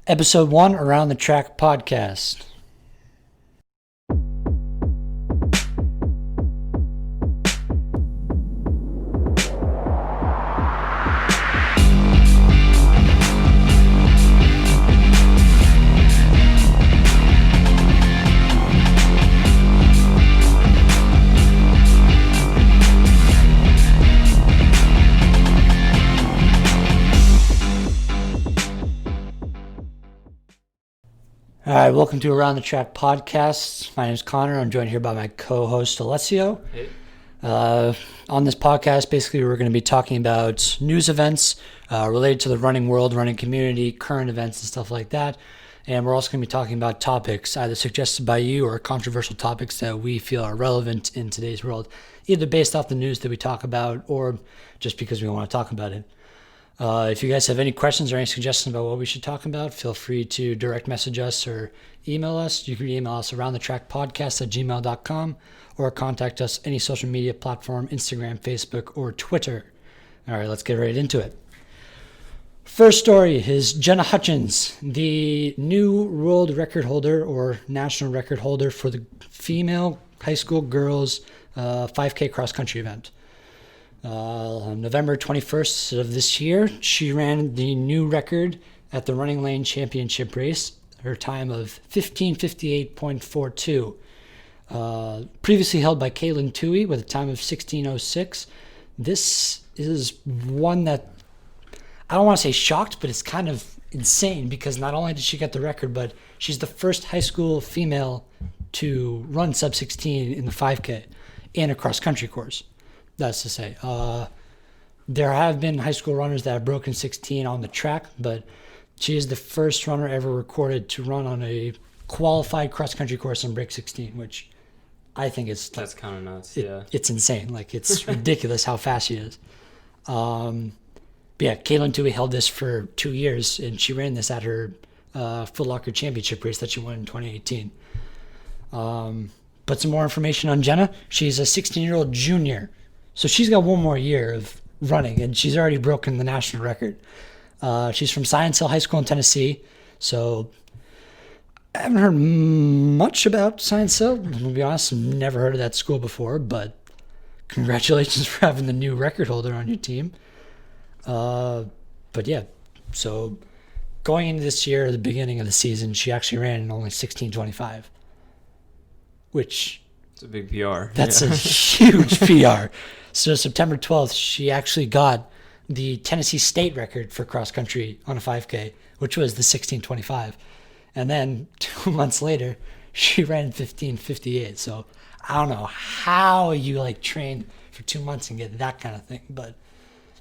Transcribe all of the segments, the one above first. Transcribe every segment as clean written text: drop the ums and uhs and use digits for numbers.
Episode 1, Around the Track podcast. All right, welcome to Around the Track podcast. My name is Connor. I'm joined here by my co-host Alessio. Hey. On this podcast, basically, we're going to be talking about news events related to the running world, running community, current events, and stuff like that. And we're also going to be talking about topics either suggested by you or controversial topics that we feel are relevant in today's world, either based off the news that we talk about or just because we want to talk about it. If you guys have any questions or any suggestions about what we should talk about, feel free to direct message us or email us. You can email us aroundthetrackpodcast@gmail.com or contact us any social media platform, Instagram, Facebook, or Twitter. All right, let's get right into it. First story is Jenna Hutchins, the new world record holder or national record holder for the female high school girls 5K cross country event. On November 21st of this year, she ran the new record at the Running Lane Championship race, her time of 15:58.42. Previously held by Kaylin Toohey with a time of 16:06. This is one that I don't want to say shocked, but it's kind of insane because not only did she get the record, but she's the first high school female to run sub 16 in the 5K and a cross country course. That's to say, there have been high school runners that have broken 16 on the track, but she is the first runner ever recorded to run on a qualified cross-country course and break 16, which I think is... That's kind of nuts, It's insane. Like, it's ridiculous how fast she is. But yeah, Kaylin Toohey held this for 2 years, and she ran this at her Foot Locker Championship race that she won in 2018. But some more information on Jenna. She's a 16-year-old junior. So she's got one more year of running, and she's already broken the national record. She's from Science Hill High School in Tennessee. So I haven't heard much about Science Hill. To be honest, I've never heard of that school before, but congratulations for having the new record holder on your team. But yeah, so going into this year, the beginning of the season, she actually ran in only 16:25, which... It's a big PR. That's a huge PR. So September 12th, she actually got the Tennessee state record for cross country on a 5K, which was the 16:25. And then 2 months later, she ran 15:58. So I don't know how you train for 2 months and get that kind of thing, but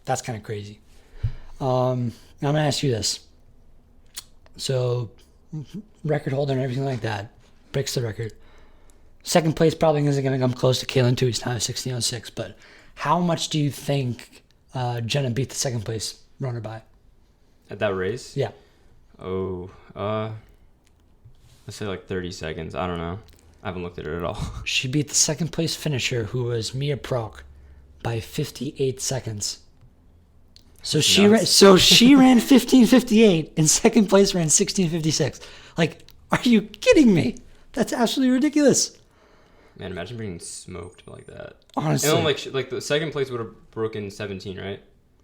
that's kind of crazy. I'm going to ask you this. So record holder and everything like that, breaks the record. Second place probably isn't going to come close to Kaylin Toohey's time of 16:06, but how much do you think Jenna beat the second place runner by? At that race? Yeah. Oh, let's say 30 seconds. I don't know. I haven't looked at it at all. She beat the second place finisher, who was Mia Proch, by 58 seconds. So she ran 15:58, and second place ran 16:56. Are you kidding me? That's absolutely ridiculous. Man, imagine being smoked like that. Honestly. And then, the second place would have broken 17, right?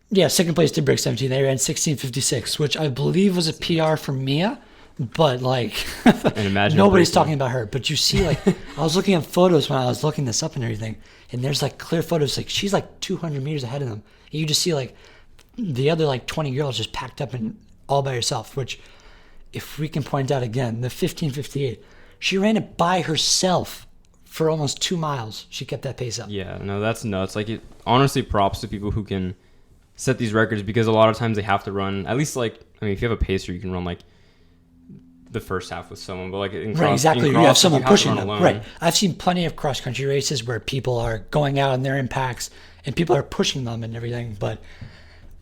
Yeah, second place did break 17. They ran 16:56, which I believe was a PR for Mia, but and imagine nobody's talking about her. But you see, I was looking at photos when I was looking this up and everything, and there's clear photos. She's 200 meters ahead of them. And you just see the other 20 girls just packed up and all by herself, which if we can point out again, the 15:58, she ran it by herself for almost 2 miles. She kept that pace up. Yeah, no, that's nuts. Honestly, props to people who can set these records, because a lot of times they have to run, at least if you have a pacer, you can run the first half with someone, but in cross, right, exactly. in cross, you have someone pushing them. alone. Right. I've seen plenty of cross country races where people are going out in their impacts and people are pushing them and everything, but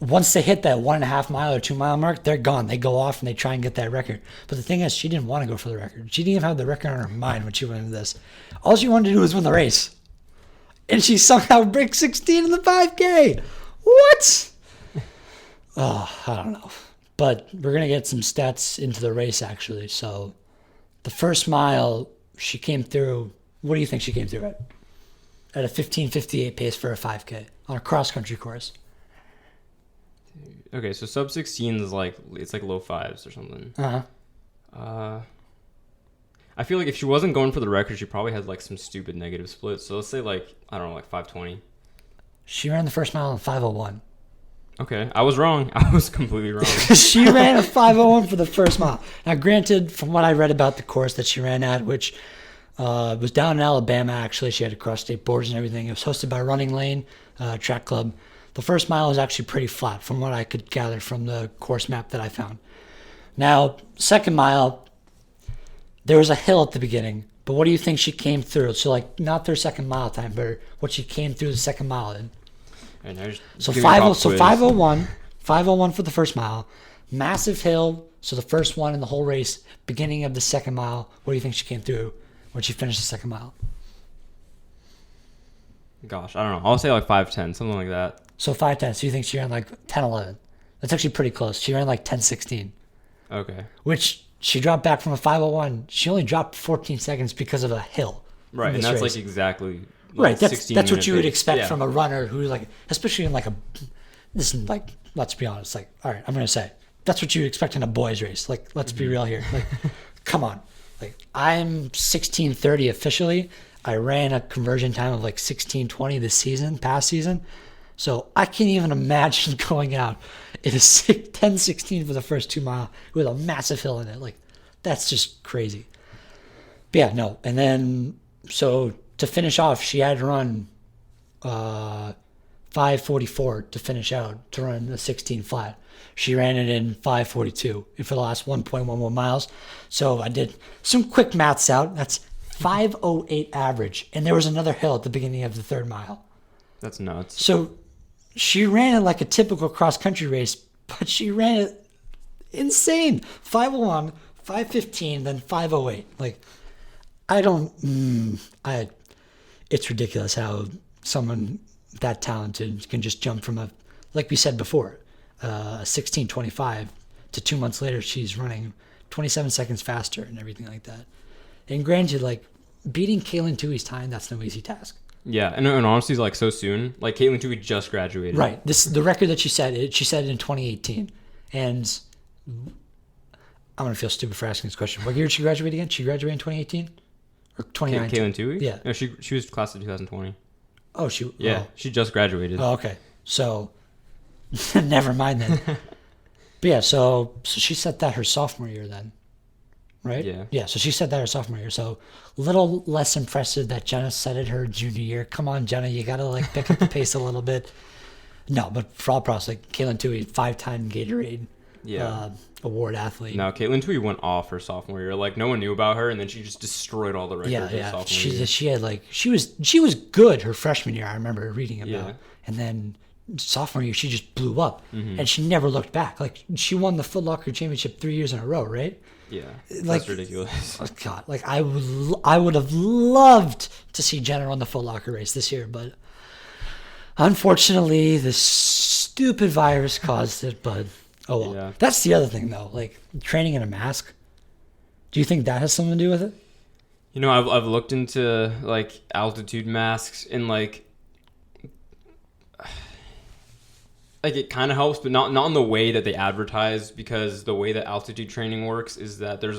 once they hit that 1.5 mile or 2 mile mark, they're gone. They go off and they try and get that record. But the thing is, she didn't want to go for the record. She didn't even have the record on her mind when she went into this. All she wanted to do was win the race. And she somehow breaks 16 in the 5K. What? Oh, I don't know. But we're going to get some stats into the race, actually. So the first mile, she came through. What do you think she came through at? At a 15:58 pace for a 5K on a cross-country course. Okay, so sub 16 is like, it's like low fives or something. I feel like if she wasn't going for the record, she probably had like some stupid negative splits. So let's say like, I don't know, like 520. She ran the first mile in 5:01. Okay, I was wrong. I was completely wrong. She ran a 5:01 for the first mile. Now, granted, from what I read about the course that she ran at, which was down in Alabama, actually, she had to cross state borders and everything. It was hosted by Running Lane Track Club. The first mile was actually pretty flat, from what I could gather from the course map that I found. Now, second mile, there was a hill at the beginning. But what do you think she came through? So, like, not their second mile time, but what she came through the second mile in. So 5:01 for the first mile, massive hill. So the first one in the whole race, beginning of the second mile. What do you think she came through when she finished the second mile? Gosh, I don't know. I'll say like 5:10, something like that. So 5:10. So you think she ran like 10:11? That's actually pretty close. She ran like 10:16. Okay. Which she dropped back from a 5:01. She only dropped 14 seconds because of a hill. Right, and that's race. Like exactly. Right, that's what you would expect from a runner who, like, especially in like this is like, let's be honest, like, all right, I'm gonna say that's what you expect in a boys race. Like, let's be real here. Like, come on, like, I'm 16:30 officially. I ran a conversion time of like 16:20 this season, past season, so I can't even imagine going out in a 10:16 for the first 2 mile with a massive hill in it. Like, that's just crazy. But yeah, no, and then so. To finish off, she had to run 5:44 to finish out, to run the 16 flat. She ran it in 5:42 for the last 1.11 miles. So I did some quick maths out. That's 5:08 average. And there was another hill at the beginning of the third mile. That's nuts. So she ran it like a typical cross-country race, but she ran it insane. 5:01, 5:15, then 5:08. Like, it's ridiculous how someone that talented can just jump from like we said before, 16:25 to 2 months later, she's running 27 seconds faster and everything like that. And granted, like, beating Caitlin Tuohy's time, that's no easy task. Yeah, and honestly, like, so soon, like, Caitlin Tuohy just graduated. Right. The record that she set it in 2018. And I'm going to feel stupid for asking this question. What year did she graduate again? She graduated in 2018? Or 2019? Caitlin Tuohy? Yeah. No, she was class of 2020. Oh, she just graduated. Oh, okay. So, never mind then. But yeah, so she set that her sophomore year then, right? Yeah. Yeah, so she set that her sophomore year. So, a little less impressive that Jenna set it her junior year. Come on, Jenna, you got to, like, pick up the pace a little bit. No, but for all pros, like, Caitlin Tuohy, 5-time Gatorade award athlete. No, Caitlin Tuohy went off her sophomore year. Like, no one knew about her, and then she just destroyed all the records her sophomore year. She had, like, she was good her freshman year, I remember reading about. Yeah. And then sophomore year, she just blew up, and she never looked back. Like, she won the Foot Locker Championship 3 years in a row, right? Yeah, like, that's ridiculous. Oh God, like, I would have loved to see Jenna run the Foot Locker race this year, but unfortunately, this stupid virus caused it. But oh well. Yeah. That's the other thing, though. Like, training in a mask. Do you think that has something to do with it? You know, I've looked into, like, altitude masks, and like it kind of helps, but not in the way that they advertise, because the way that altitude training works is that there's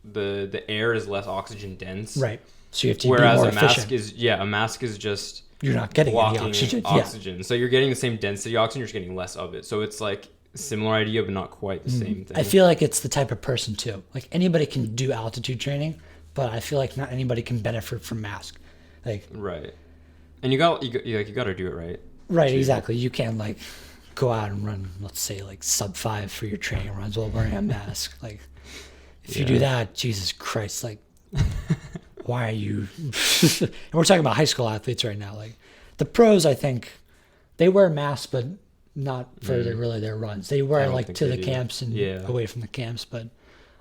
the air is less oxygen dense. Right. So you have to whereas be more a mask efficient. a mask is just you're not getting any oxygen. Yeah. So you're getting the same density oxygen, you're just getting less of it. So it's like a similar idea, but not quite the same thing. I feel like it's the type of person too. Like, anybody can do altitude training, but I feel like not anybody can benefit from mask. Like, right. And you got to do it right. Right, exactly. You can't, like, go out and run, let's say, like, sub-5 for your training runs while wearing a mask. Like, if you do that, Jesus Christ, like, why are you... And we're talking about high school athletes right now. Like, the pros, I think, they wear masks, but not for their runs. They wear, like, to the camps and away from the camps, but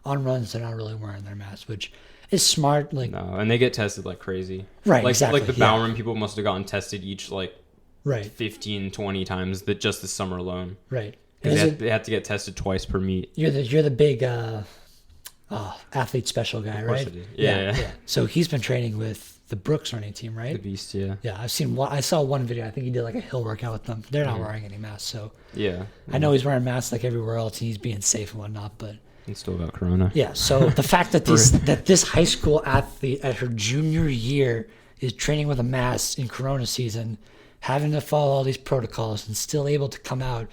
on runs, they're not really wearing their masks, which is smart. Like, no, and they get tested like crazy. Right, like, exactly. Like, the Bowerman people must have gotten tested each, like, right. 15, 20 times just this summer alone. Right. because they have to get tested twice per meet. You're the big athlete special guy, Of course right? it is. Yeah. So he's been training with the Brooks running team, right? The Beast, yeah. Yeah, I saw one video. I think he did like a hill workout with them. They're not wearing any masks, so Yeah. I know he's wearing masks like everywhere else, and he's being safe and whatnot. But It's still about Corona. yeah, so the fact that this high school athlete at her junior year is training with a mask in Corona season, having to follow all these protocols, and still able to come out,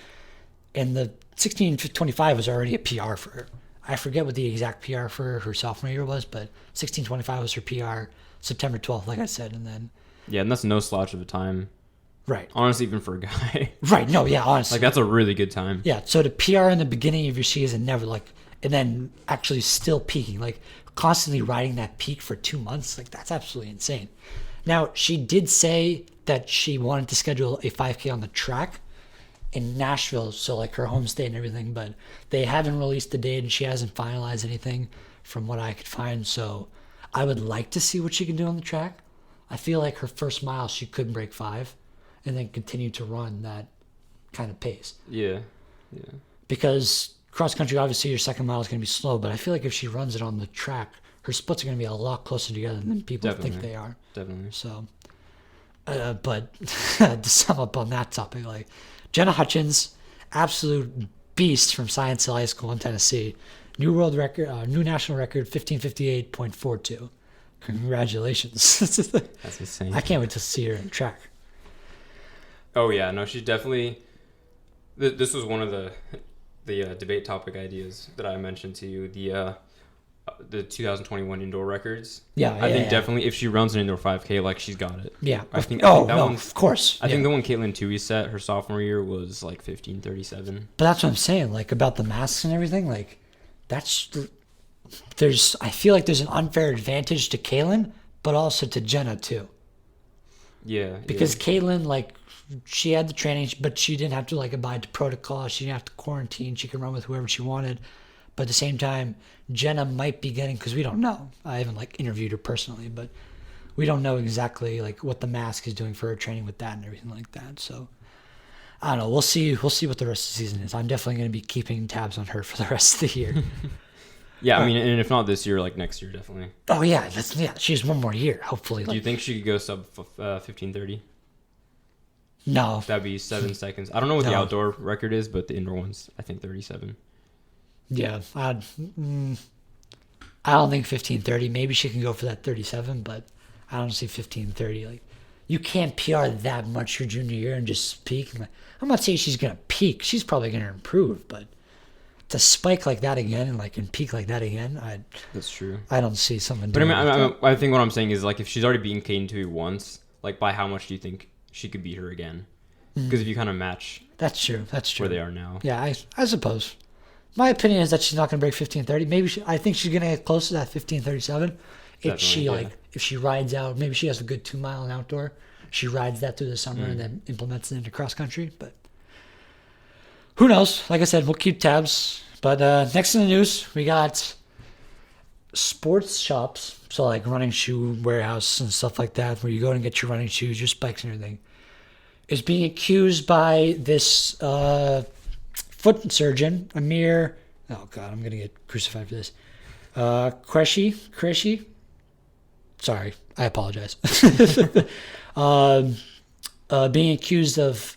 and the 16:25 was already a PR for her. I forget what the exact PR for her sophomore year was, but 16:25 was her PR. September 12th, like I said, and then Yeah, and that's no slouch of a time. right, Honestly, even for a guy. right. No, yeah, honestly, Like, that's a really good time. yeah. So the PR in the beginning of your season, never like, and then actually still peaking, like constantly riding that peak for 2 months, like that's absolutely insane. Now she did say that she wanted to schedule a 5K on the track in Nashville, so like her home state and everything, but they haven't released the date and she hasn't finalized anything from what I could find. So I would like to see what she can do on the track. I feel like her first mile she could break 5 and then continue to run that kind of pace. Yeah. Because cross country, obviously your second mile is going to be slow, but I feel like if she runs it on the track, her splits are going to be a lot closer together than people think they are. Definitely. So, but to sum up on that topic, like Jenna Hutchins, absolute beast from Science Hill High School in Tennessee, new world record, new national record, 15:58.42. Congratulations! That's insane. I can't wait to see her in track. Oh, yeah. No, she's definitely... This was one of the debate topic ideas that I mentioned to you, the 2021 indoor records. Yeah, I think definitely if she runs an indoor 5K, like, she's got it. Yeah. I think Oh, that no, one's... of course. I think the one Caitlin Toohey set her sophomore year was like 15:37. But that's what I'm saying, like about the masks and everything. Like, I feel like there's an unfair advantage to Kaylin, but also to Jenna too. Yeah. Because Caitlin, like, she had the training, but she didn't have to like abide to protocol. She didn't have to quarantine. She could run with whoever she wanted. But at the same time, Jenna might be getting, because we don't know. I haven't like interviewed her personally, but we don't know exactly like what the mask is doing for her training with that and everything like that. So I don't know. We'll see. We'll see what the rest of the season is. I'm definitely going to be keeping tabs on her for the rest of the year. Yeah, I mean, and if not this year, like next year, definitely. Oh yeah, she has one more year, hopefully. Do you think she could go sub 15:30? No. That'd be 7 seconds. I don't know what the No. outdoor record is, but the indoor one's, I think, 37. Yeah, I don't think 15:30. Maybe she can go for that 37, but I don't see 15:30. Like, you can't PR that much your junior year and just peak. I'm not saying she's gonna peak. She's probably gonna improve, but to spike like that again and peak like that again, That's true. I don't see something. But I think what I'm saying is, like, if she's already beaten Caden Toohey once, like, by how much do you think she could beat her again? Because if you kind of match That's true. where they are now. Yeah, I suppose. My opinion is that she's not going to break 15:30. Maybe I think she's going to get close to that 15:37 if she if she rides out. Maybe she has a good 2 mile in outdoor. She rides that through the summer and then implements it into cross country. But who knows? Like I said, we'll keep tabs. But next in the news, we got sports shops, so like running shoe warehouse and stuff like that, where you go and get your running shoes, your spikes and everything, is being accused by this foot surgeon, Amir. Oh God, I'm gonna get crucified for this. Qureshi. Sorry, I apologize. Being accused of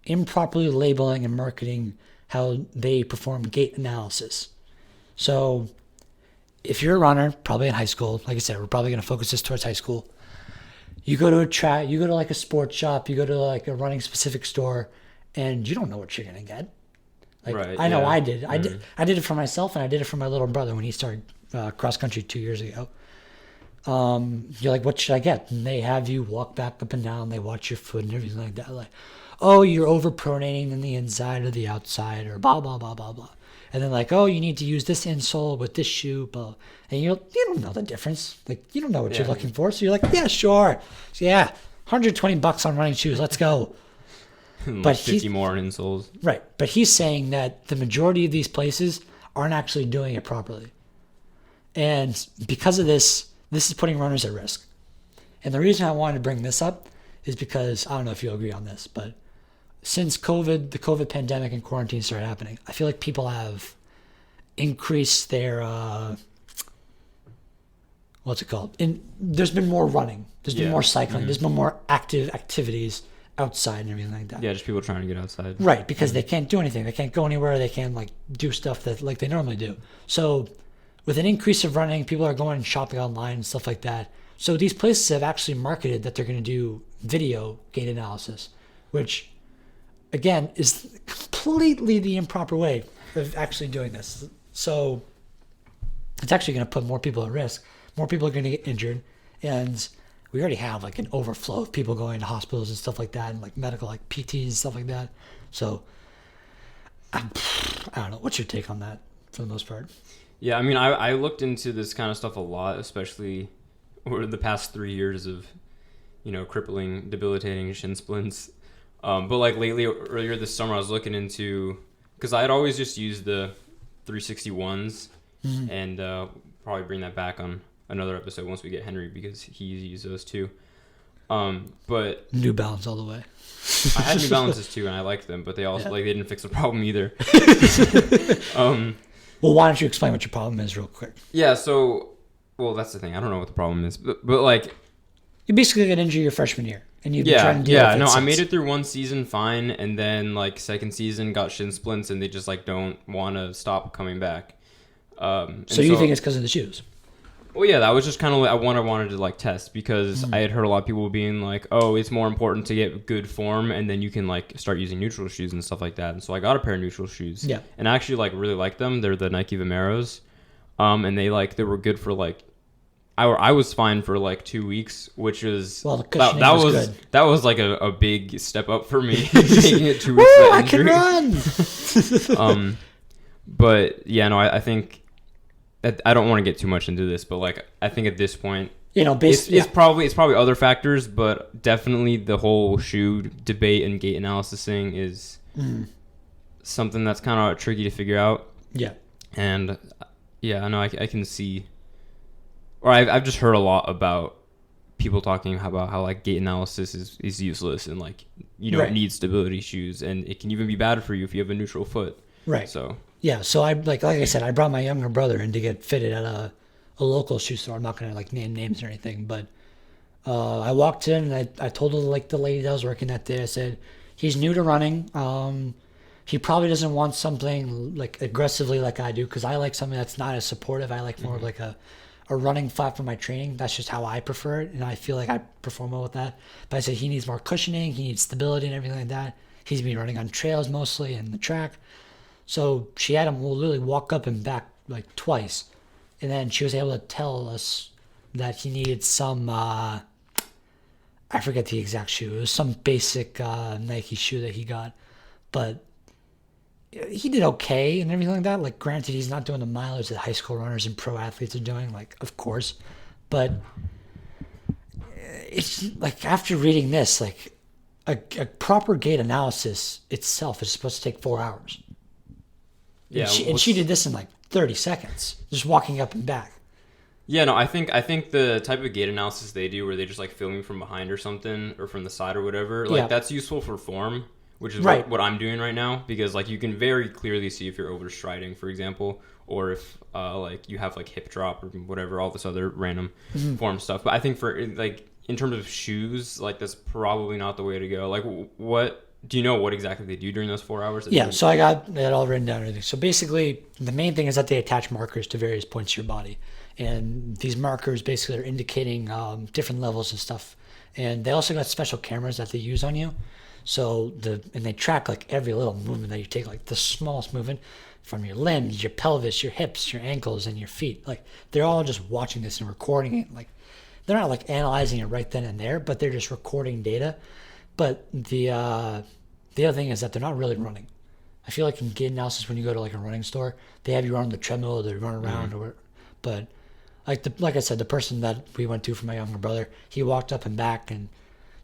improperly labeling and marketing how they perform gait analysis. So, if you're a runner, probably in high school, like I said, we're probably gonna focus this towards high school. You go to a track, you go to like a sports shop, you go to like a running specific store, and you don't know what you're gonna get. Like, Right, I know yeah. I did. I did it for myself, and I did it for my little brother when he started cross country 2 years ago. You're like, what should I get? And they have you walk back up and down. They watch your foot and everything like that. Like, oh, you're overpronating in the inside or the outside, or blah blah blah blah blah. And then like, oh, you need to use this insole with this shoe, blah. And you don't know the difference. Like, you don't know what you're looking for. So you're like, yeah, sure. So yeah, $120 on running shoes. Let's go. But 50 more in insoles. Right. But he's saying that the majority of these places aren't actually doing it properly. And because of this is putting runners at risk. And the reason I wanted to bring this up is because, I don't know if you'll agree on this, but since the COVID pandemic and quarantine started happening, I feel like people have increased their what's it called? There's been more running. There's been more cycling. There's been more active activities outside and everything like that. Yeah, just people trying to get outside. Right, because they can't do anything. They can't go anywhere. They can't like do stuff that like they normally do. So with an increase of running, people are going shopping online and stuff like that. So these places have actually marketed that they're going to do video gait analysis, which again is completely the improper way of actually doing this. So it's actually going to put more people at risk. More people are going to get injured, and we already have like an overflow of people going to hospitals and stuff like that, and like medical, like PTs and stuff like that. So I don't know. What's your take on that for the most part? Yeah, I mean, I looked into this kind of stuff a lot, especially over the past 3 years of, crippling, debilitating shin splints. But like lately, earlier this summer, I was looking into, because I had always just used the 361s, and probably bring that back on another episode once we get Henry, because he used those too. But New Balance all the way. I had New Balances too, and I liked them, but they also they didn't fix the problem either. Well, why don't you explain what your problem is real quick? Yeah, so that's the thing. I don't know what the problem is, but like you basically got injured your freshman year, and you've been trying to deal with it no, since. I made it through one season fine, and then like second season got shin splints, and they just like don't want to stop coming back. So you think it's because of the shoes? Well, yeah, that was just kind of I wanted to like test, because I had heard a lot of people being like, "Oh, it's more important to get good form, and then you can like start using neutral shoes and stuff like that." And so I got a pair of neutral shoes, and I actually like really like them. They're the Nike Vomeros, and they were good for like I was fine for like 2 weeks, which was the cushioning was good. That was like a big step up for me, making it 2 weeks. Woo, I can run. But yeah, no, I think. I don't want to get too much into this, but like I think at this point, it's probably other factors, but definitely the whole shoe debate and gait analysis thing is something that's kind of tricky to figure out. Yeah, and yeah, I know I can see, or I've just heard a lot about people talking about how like gait analysis is useless, and like you don't need stability shoes, and it can even be bad for you if you have a neutral foot. Right. So. Yeah, so I like I said, I brought my younger brother in to get fitted at a local shoe store. I'm not gonna like name names or anything, but I walked in and I told the lady that was working that day, I said, he's new to running. He probably doesn't want something like aggressively like I do, because I like something that's not as supportive. I like more of like a running flat for my training. That's just how I prefer it, and I feel like I perform well with that. But I said he needs more cushioning, he needs stability and everything like that. He's been running on trails mostly and the track. So she had him literally walk up and back like twice. And then she was able to tell us that he needed some, I forget the exact shoe. It was some basic Nike shoe that he got. But he did okay and everything like that. Like, granted, he's not doing the mileage that high school runners and pro athletes are doing, like, of course. But it's like, after reading this, like, a proper gait analysis itself is supposed to take 4 hours. Yeah, and she did this in like 30 seconds, just walking up and back. Yeah, no, I think the type of gait analysis they do, where they just like film you from behind or something, or from the side or whatever, like that's useful for form, which is what I'm doing right now, because like you can very clearly see if you're overstriding, for example, or if like you have like hip drop or whatever, all this other random form stuff. But I think for like in terms of shoes, like that's probably not the way to go. Like, what do you know what exactly they do during those 4 hours? Yeah, so I got that all written down and everything. So basically, the main thing is that they attach markers to various points of your body. And these markers basically are indicating different levels of stuff. And they also got special cameras that they use on you. So and they track like every little movement that you take, like the smallest movement from your limbs, your pelvis, your hips, your ankles, and your feet. Like, they're all just watching this and recording it. Like, they're not like analyzing it right then and there, but they're just recording data. But the other thing is that they're not really running. I feel like in gait analysis, when you go to like a running store, they have you run on the treadmill, or they run around, but like I said, the person that we went to for my younger brother, he walked up and back, and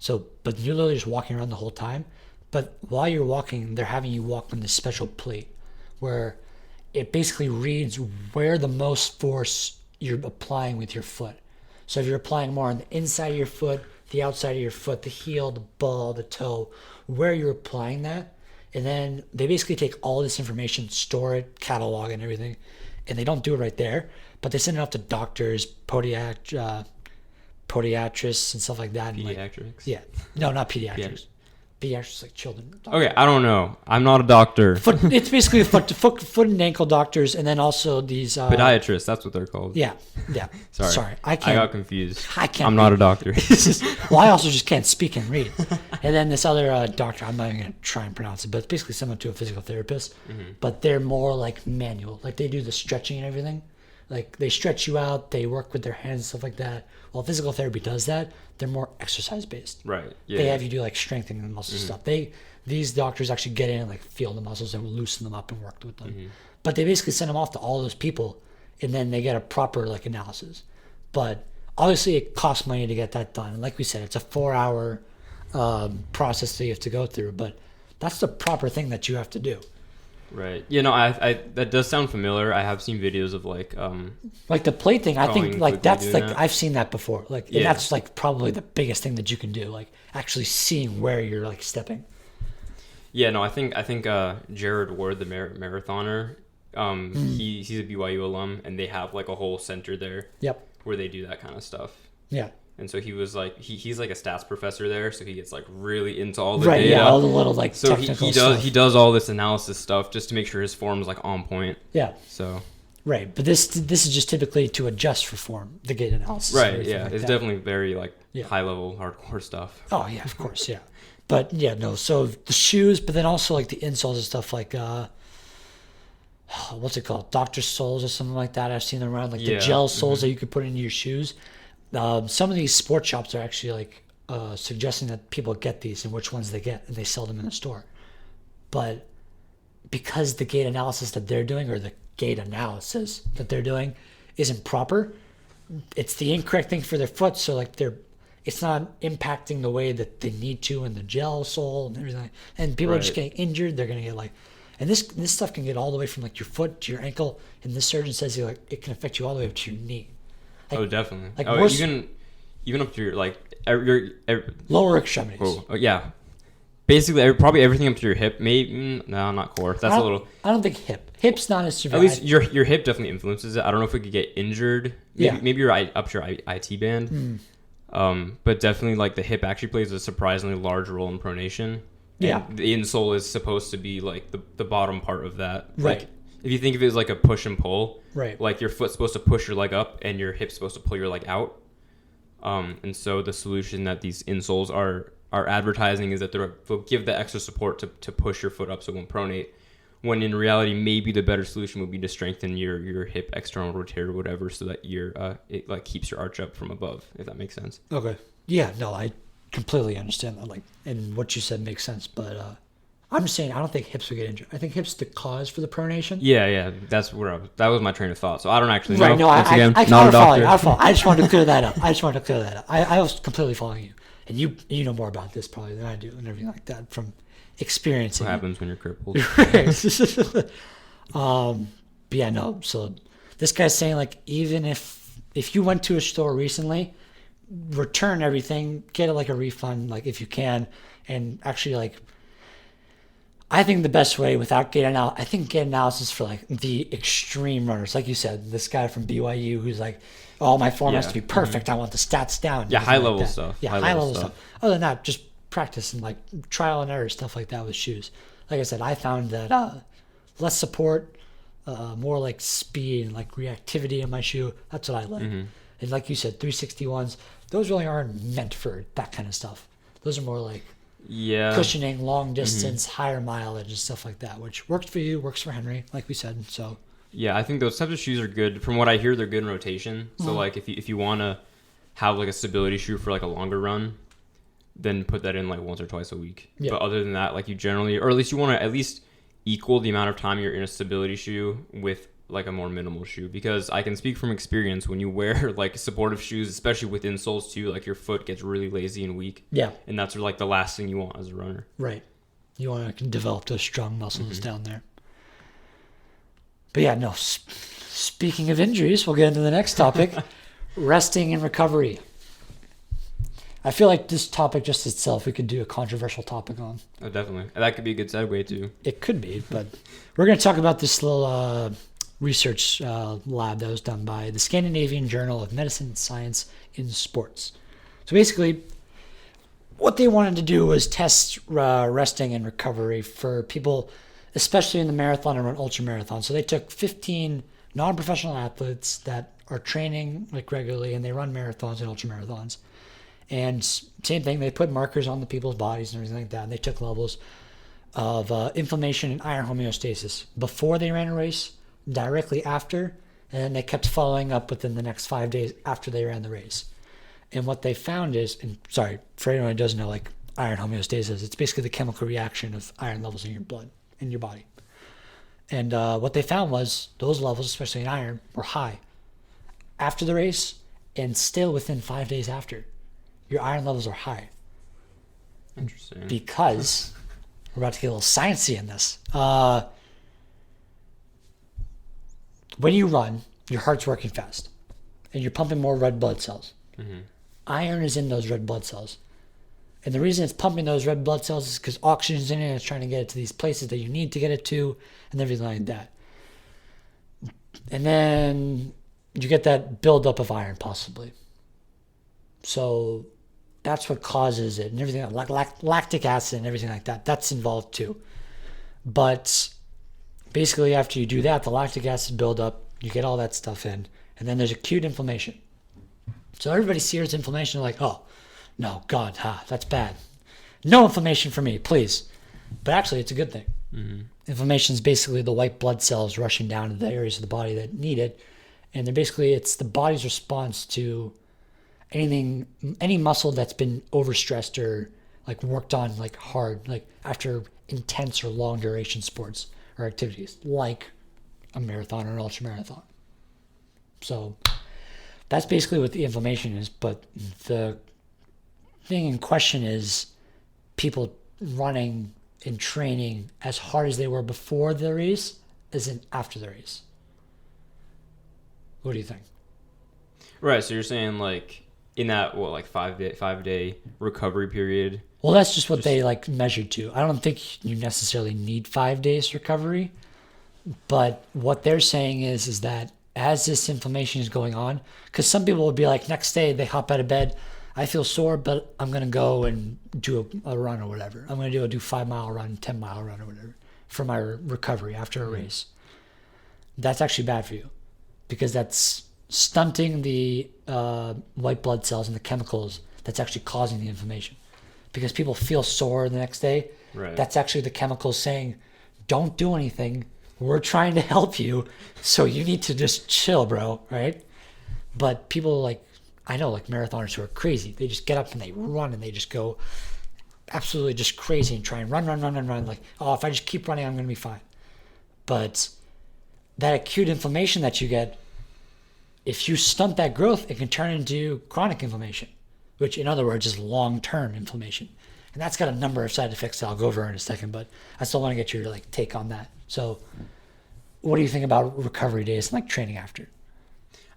so, but you're literally just walking around the whole time. But while you're walking, they're having you walk on this special plate where it basically reads where the most force you're applying with your foot. So if you're applying more on the inside of your foot, the outside of your foot, the heel, the ball, the toe, where you're applying that. And then they basically take all this information, store it, catalog and everything. And they don't do it right there, but they send it off to doctors, podiatrists and stuff like that. Pediatrics? Yeah. No, not pediatrics. Pediatrics like children. Okay, I don't know. I'm not a doctor. It's basically foot and ankle doctors, and then also these Podiatrists, that's what they're called. Yeah. Sorry, I got confused. I can't. I'm not a doctor. Well, I also just can't speak and read. And then this other doctor, I'm not even gonna try and pronounce it, but it's basically similar to a physical therapist, but they're more like manual. Like they do the stretching and everything. Like they stretch you out, they work with their hands and stuff like that. While physical therapy does that, they're more exercise based. Right. Yeah. They have you do like strengthening the muscle stuff. These doctors actually get in and like feel the muscles and loosen them up and work with them. But they basically send them off to all those people, and then they get a proper like analysis. But obviously, it costs money to get that done. And like we said, it's a 4-hour process that you have to go through. But that's the proper thing that you have to do. Right. You know, I that does sound familiar. I have seen videos of like the plate thing. I think like that's like that. I've seen that before. Like and that's like probably the biggest thing that you can do. Like actually seeing where you're like stepping. Yeah. No. I think Jared Ward, the marathoner, he's a BYU alum, and they have like a whole center there. Yep. Where they do that kind of stuff. Yeah. And so he was like, he's like a stats professor there, so he gets like really into all the data. Yeah, all the little like so technical stuff. he does all this analysis stuff just to make sure his form is like on point. Yeah. So. Right, but this is just typically to adjust for form, the gait analysis. Right. Yeah, like it's definitely very like high level, hardcore stuff. Oh yeah, of course, yeah. But yeah, no. So the shoes, but then also like the insoles and stuff like what's it called, Dr. Soles or something like that. I've seen them around, like the gel soles that you could put into your shoes. Some of these sports shops are actually like suggesting that people get these and which ones they get, and they sell them in the store. But because the gait analysis that they're doing, or the gait analysis that they're doing, isn't proper, it's the incorrect thing for their foot. So like it's not impacting the way that they need to in the gel sole and everything. And people are just getting injured. They're gonna get like, and this stuff can get all the way from like your foot to your ankle. And this surgeon says it can affect you all the way up to your knee. Like, definitely. Like even up to your like your lower extremities. Oh, yeah. Basically, probably everything up to your hip. Maybe no, not core. That's a little. I don't think hip. Hip's not as severe. At least your hip definitely influences it. I don't know if we could get injured. Maybe you're up to your IT band. But definitely like the hip actually plays a surprisingly large role in pronation. Yeah. And the insole is supposed to be like the bottom part of that. Right. Like, if you think of it as like a push and pull, right? Like your foot's supposed to push your leg up and your hip's supposed to pull your leg out. And so the solution that these insoles are advertising is that they'll give the extra support to push your foot up so it won't pronate. When in reality, maybe the better solution would be to strengthen your hip external rotator or whatever, so that it like keeps your arch up from above. If that makes sense. Okay. Yeah. No, I completely understand that. Like, and what you said makes sense, but I'm just saying I don't think hips would get injured. I think hips the cause for the pronation. Yeah, that's where that was my train of thought. So I don't actually know. Right, no, I not a doctor. I just wanted to clear that up. I was completely following you, and you know more about this probably than I do, and everything like that from experiencing. What happens when you're crippled? But yeah, no. So this guy's saying like even if you went to a store recently, return everything, get like a refund, like if you can, and actually like. I think the best way without gait analysis, I think gait analysis for like the extreme runners, like you said, this guy from BYU who's like, oh, my form has to be perfect. I want the stats down. Yeah, high level stuff. Yeah, high level stuff. Other than that, just practice and like trial and error stuff like that with shoes. Like I said, I found that less support, more like speed and like reactivity in my shoe. That's what I like. And like you said, 361s, those really aren't meant for that kind of stuff. Those are more like cushioning, long distance, higher mileage and stuff like that, which works for you, works for Henry, like we said. So yeah, I think those types of shoes are good. From what I hear, they're good in rotation. So like if you want to have like a stability shoe for like a longer run, then put that in like once or twice a week. But other than that, like you generally, or at least you want to at least equal the amount of time you're in a stability shoe with like a more minimal shoe, because I can speak from experience, when you wear like supportive shoes, especially with insoles too, like your foot gets really lazy and weak. Yeah. And that's like the last thing you want as a runner. Right. You want to develop those strong muscles down there. But yeah, no, speaking of injuries, we'll get into the next topic, resting and recovery. I feel like this topic just itself, we could do a controversial topic on. Oh, definitely. That could be a good segue too. It could be, but we're going to talk about this little research lab that was done by the Scandinavian Journal of Medicine and Science in Sports. So basically, what they wanted to do was test resting and recovery for people, especially in the marathon and ultra marathon. So they took 15 non-professional athletes that are training like regularly, and they run marathons and ultra marathons. And same thing, they put markers on the people's bodies and everything like that. And they took levels of inflammation and iron homeostasis before they ran a race, directly after, and then they kept following up within the next 5 days after they ran the race. And what they found is, and sorry, for anyone who doesn't know, like iron homeostasis, it's basically the chemical reaction of iron levels in your blood, in your body. And what they found was those levels, especially in iron, were high after the race and still within 5 days after. Your iron levels are high. Interesting. Because, we're about to get a little sciencey in this. When you run, your heart's working fast, and you're pumping more red blood cells. Mm-hmm. Iron is in those red blood cells. And the reason it's pumping those red blood cells is because oxygen's in it and it's trying to get it to these places that you need to get it to and everything like that. And then you get that buildup of iron possibly. So that's what causes it and everything, like lactic acid and everything like that. That's involved too. But basically after you do that, the lactic acid buildup, you get all that stuff in, and then there's acute inflammation. So everybody hears inflammation like, oh, no, God, that's bad. No inflammation for me, please. But actually, it's a good thing. Mm-hmm. Inflammation is basically the white blood cells rushing down to the areas of the body that need it. And they're basically, it's the body's response to any muscle that's been overstressed or like worked on like hard, like after intense or long duration sports or activities, like a marathon or an ultra marathon. So that's basically what the inflammation is. But the thing in question is people running and training as hard as they were before the race as in after the race. What do you think? Right. So you're saying like in that, what, like 5 day recovery period? Well, that's just what they like measured to. I don't think you necessarily need 5 days recovery, but what they're saying is that as this inflammation is going on, because some people would be like, next day they hop out of bed, I feel sore, but I'm going to go and do a run or whatever. I'm going to do a 5-mile run, 10-mile run or whatever for my recovery after a race. That's actually bad for you because that's stunting the white blood cells and the chemicals that's actually causing the inflammation. Because people feel sore the next day. Right. That's actually the chemicals saying, don't do anything. We're trying to help you, so you need to just chill, bro, right? But people like, I know like marathoners who are crazy. They just get up and they run and they just go absolutely just crazy and try and run. Like, oh, if I just keep running, I'm going to be fine. But that acute inflammation that you get, if you stunt that growth, it can turn into chronic inflammation, which in other words is long-term inflammation. And that's got a number of side effects that I'll go over in a second, but I still want to get your like take on that. So what do you think about recovery days and like training after?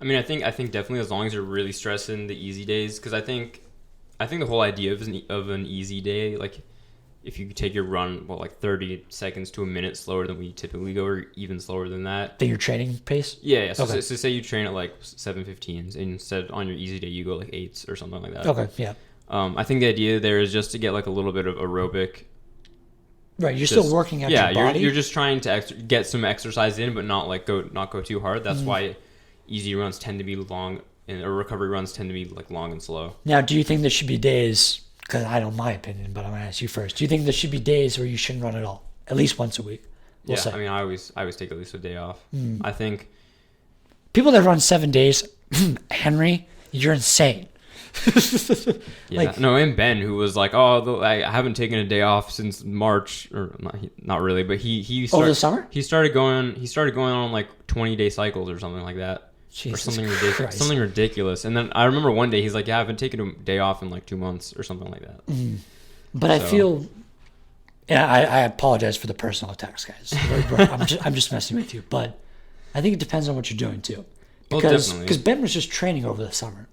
I mean, I think definitely as long as you're really stressing the easy days, because I think the whole idea of an easy day, like if you take your run, like 30 seconds to a minute slower than we typically go, or even slower than that. Than your training pace? Yeah. So, okay. so say you train at like 7:15s, and instead on your easy day you go like 8s or something like that. Okay, yeah. I think the idea there is just to get like a little bit of aerobic. Right, you're still working out your body. Yeah, you're just trying to get some exercise in, but not go too hard. That's why easy runs tend to be long, or recovery runs tend to be like long and slow. Now, do you think there should be days? Because I don't, my opinion, but I'm gonna ask you first. Do you think there should be days where you shouldn't run at all, at least once a week? We'll say. I mean, I always take at least a day off. I think people that run 7 days, Henry, you're insane. Yeah, like, no, and Ben, who was like, "Oh, I haven't taken a day off since March," or not really, but he over the summer he started going on like 20-day cycles or something like that, Jesus or something Christ. ridiculous, something ridiculous. And then I remember one day he's like, "Yeah, I haven't taken a day off in like 2 months or something like that." But so. I feel, yeah, I apologize for the personal attacks, guys. I'm just messing with you, but I think it depends on what you're doing too, because Ben was just training over the summer.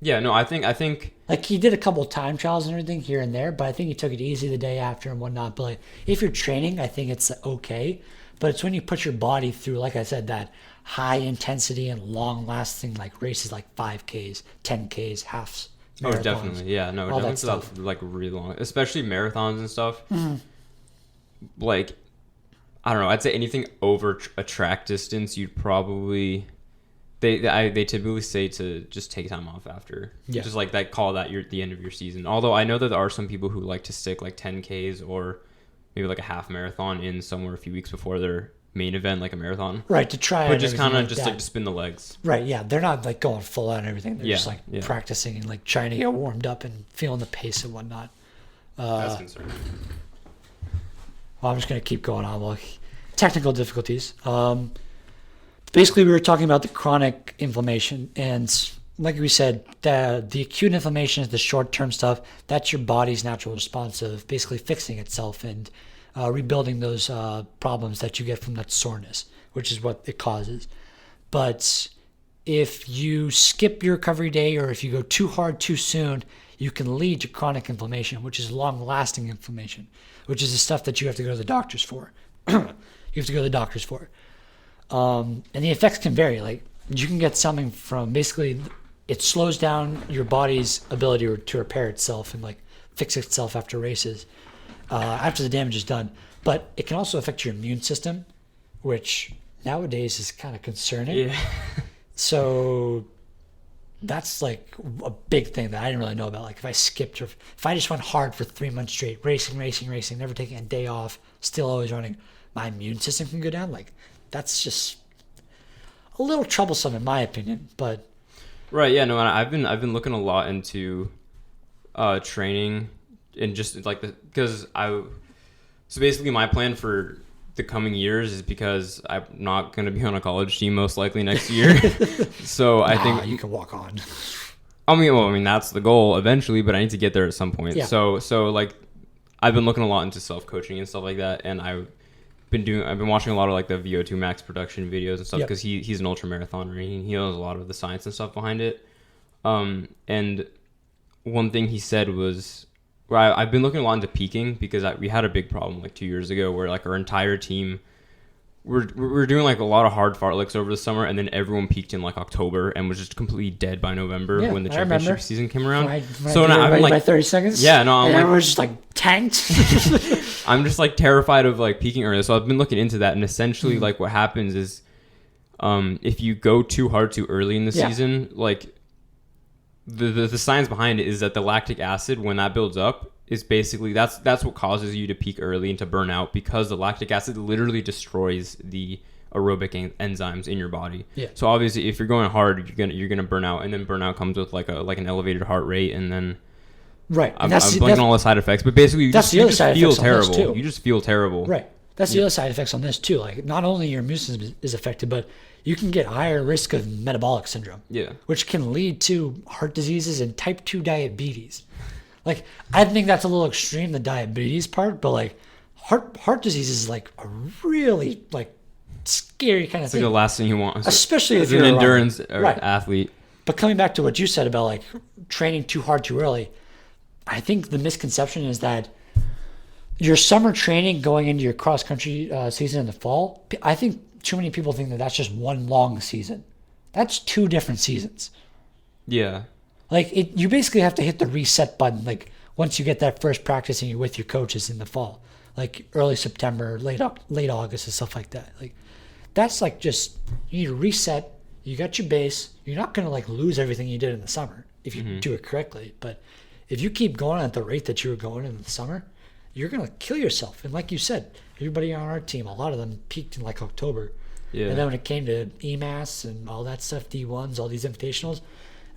Yeah, no, I think Like, he did a couple time trials and everything here and there, but I think he took it easy the day after and whatnot. But like, if you're training, I think it's okay. But it's when you put your body through, like I said, that high intensity and long lasting like races, like 5Ks, 10Ks, halves. oh, Marathons, definitely, yeah, no, all definitely that stuff. like really long, especially marathons and stuff. Like, I don't know, I'd say anything over a track distance, you'd probably they typically say to just take time off after, just like that, call that the end of your season. Although I know that there are some people who like to stick like 10Ks or maybe like a half marathon in somewhere a few weeks before their main event, like a marathon. Right, to try But it. just kind of just that. like to spin the legs. Right, yeah. They're not like going full out and everything. They're Yeah, just like yeah. practicing and like trying to get warmed up and feeling the pace and whatnot. That's concerning. Well, I'm just going to keep going on. Well, technical difficulties. Basically, we were talking about the chronic inflammation. And like we said, the acute inflammation is the short-term stuff. That's your body's natural response of basically fixing itself and rebuilding those problems that you get from that soreness, which is what it causes. But if you skip your recovery day or if you go too hard too soon, you can lead to chronic inflammation, which is long-lasting inflammation, which is the stuff that you have to go to the doctors for. You have to go to the doctors for. And the effects can vary. Like, you can get something from basically it slows down your body's ability to repair itself and like fix itself after races, after the damage is done. But it can also affect your immune system, which nowadays is kind of concerning. Yeah. So that's like a big thing that I didn't really know about. Like, if I skipped or if I just went hard for 3 months straight, racing, never taking a day off, still always running, my immune system can go down. Like, that's just a little troublesome in my opinion. But Right, yeah, no, and I've been looking a lot into training and just like because so basically my plan for the coming years is because I'm not going to be on a college team most likely next year. So I think you can walk on. I mean that's the goal eventually, but I need to get there at some point. Yeah. So like I've been looking a lot into self-coaching and stuff like that, and I've been watching a lot of like the VO2 Max production videos and stuff because he's an ultra marathoner. He knows a lot of the science and stuff behind it. And one thing he said was, where I've been looking a lot into peaking because we had a big problem like 2 years ago where like our entire team we're doing like a lot of hard fartleks over the summer, and then everyone peaked in like October and was just completely dead by November when the championship season came around. So now I'm like by 30 seconds. Yeah, no, and everyone's just like tanked. I'm just like terrified of like peaking early. So I've been looking into that, and essentially like what happens is, if you go too hard too early in the season, like the science behind it is that the lactic acid, when that builds up, is basically that's what causes you to peak early and to burn out, because the lactic acid literally destroys the aerobic enzymes in your body. Yeah. So obviously, if you're going hard, you're gonna burn out, and then burnout comes with like an elevated heart rate, and then I'm blanking on all the side effects, but basically you just feel terrible. You just feel terrible. Right. That's the other side effects on this too. Like, not only your immune system is affected, but you can get higher risk of metabolic syndrome. Yeah. Which can lead to heart diseases and type 2 diabetes. Like, I think that's a little extreme, the diabetes part, but like heart disease is like a really like scary kind of thing. It's like the last thing you want, especially if as you're an endurance athlete. But coming back to what you said about like training too hard too early, I think the misconception is that your summer training going into your cross country season in the fall, I think too many people think that that's just one long season. That's 2 different seasons. Yeah. Like, you basically have to hit the reset button, like, once you get that first practice and you're with your coaches in the fall. Like, early September, late August and stuff like that. Like, that's like just, you need to reset. You got your base. You're not going to, like, lose everything you did in the summer if you do it correctly. But if you keep going at the rate that you were going in the summer, you're going to kill yourself. And like you said, everybody on our team, a lot of them peaked in, like, October. Yeah. And then when it came to EMAS and all that stuff, D1s, all these invitationals,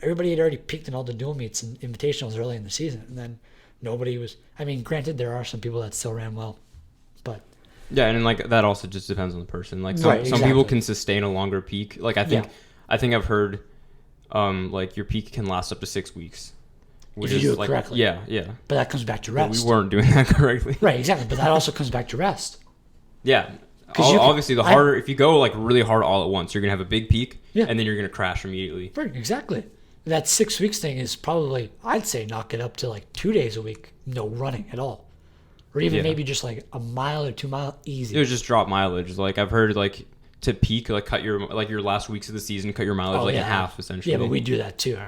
everybody had already peaked in all the dual meets and invitationals early in the season. And then nobody was, I mean, granted, there are some people that still ran well, but. Yeah, and like that also just depends on the person. Like some people can sustain a longer peak. Like I think I've heard like your peak can last up to 6 weeks. Which if you do it correctly. Yeah. But that comes back to rest. But we weren't doing that correctly. Right, exactly. But that also comes back to rest. Yeah. Obviously, the harder, if you go like really hard all at once, you're going to have a big peak and then you're going to crash immediately. Right, exactly. that 6 weeks thing is probably, I'd say, knock it up to like 2 days a week, no running at all, or even maybe just like a mile or 2 mile easy. It was just drop mileage. Like I've heard, like to peak, like cut your last weeks of the season, cut your mileage in half essentially. Yeah, but we do that too.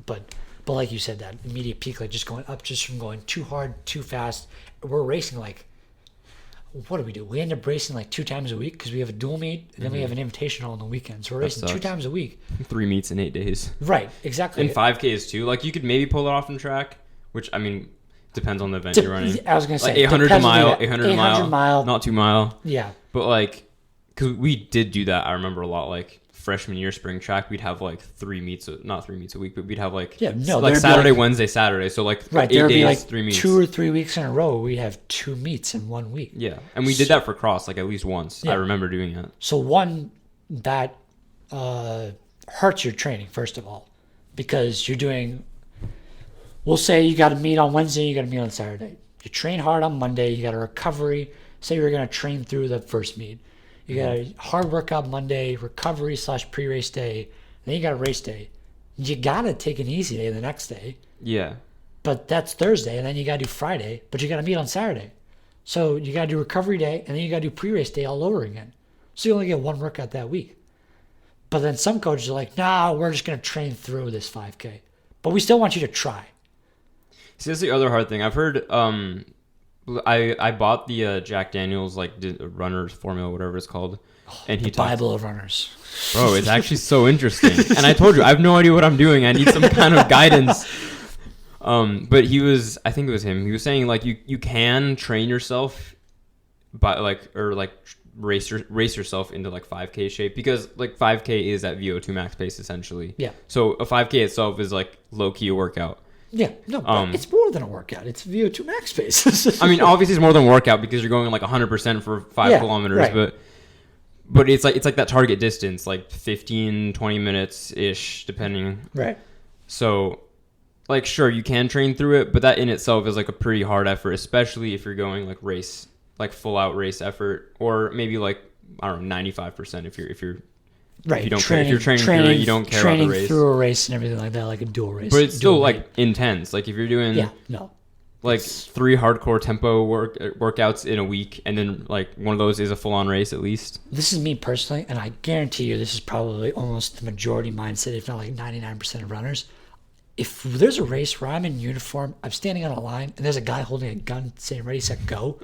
But like you said, that immediate peak, like just going up, just from going too hard, too fast. We're racing like, what do we do? We end up racing like 2 times a week because we have a dual meet and then we have an invitational on the weekends. So we're racing 2 times a week. 3 meets in 8 days. Right, exactly. And 5Ks too. Like you could maybe pull it off in track, which I mean depends on the event you're running. I was gonna say like 800 mile, 800 mile, not 2 mile. Yeah, but like, because we did do that. I remember a lot. Like freshman year spring track, we'd have like 3 meets, not 3 meets a week, but we'd have like like Saturday, Wednesday, Saturday. So like 8 days, like 3 meets. 2 or 3 weeks in a row, we have 2 meets in 1 week. Yeah, and we did that for cross like at least once. I remember doing that. So one that hurts your training first of all, because you're doing. We'll say you got to meet on Wednesday, you got to meet on Saturday. You train hard on Monday, you got a recovery. Say you're going to train through the first meet. You got a hard workout Monday, recovery / pre-race day. Then you got a race day. You got to take an easy day the next day. Yeah. But that's Thursday, and then you got to do Friday, but you got to meet on Saturday. So you got to do recovery day, and then you got to do pre-race day all over again. So you only get 1 workout that week. But then some coaches are like, nah, we're just going to train through this 5K. But we still want you to try. See, that's the other hard thing. I've heard, I bought the Jack Daniels, like, runner's formula, whatever it's called. And he Bible of runners. Bro, it's actually so interesting. And I told you, I have no idea what I'm doing. I need some kind of guidance. But I think it was him. He was saying, like, you can train yourself by, like, or, like, race yourself into, like, 5K shape. Because, like, 5K is at VO2 max pace, essentially. Yeah. So a 5K itself is, like, low-key a workout. Yeah, no, but it's more than a workout. It's VO2 max pace. I mean, obviously, it's more than a workout because you're going like 100% for 5 kilometers. Right. But it's like that target distance, like 15, 20 minutes ish, depending. Right. So, like, sure, you can train through it, but that in itself is like a pretty hard effort, especially if you're going like race, like full out race effort, or maybe like I don't know, 95% if you're. Right. If you don't if you're training through it, you don't care about the race. Through a race and everything like that, like a dual race. But it's still like intense. Like if you're doing 3 hardcore tempo workouts in a week, and then like one of those is a full on race at least. This is me personally, and I guarantee you this is probably almost the majority mindset, if not like 99% of runners. If there's a race where I'm in uniform, I'm standing on a line, and there's a guy holding a gun saying ready, set, go,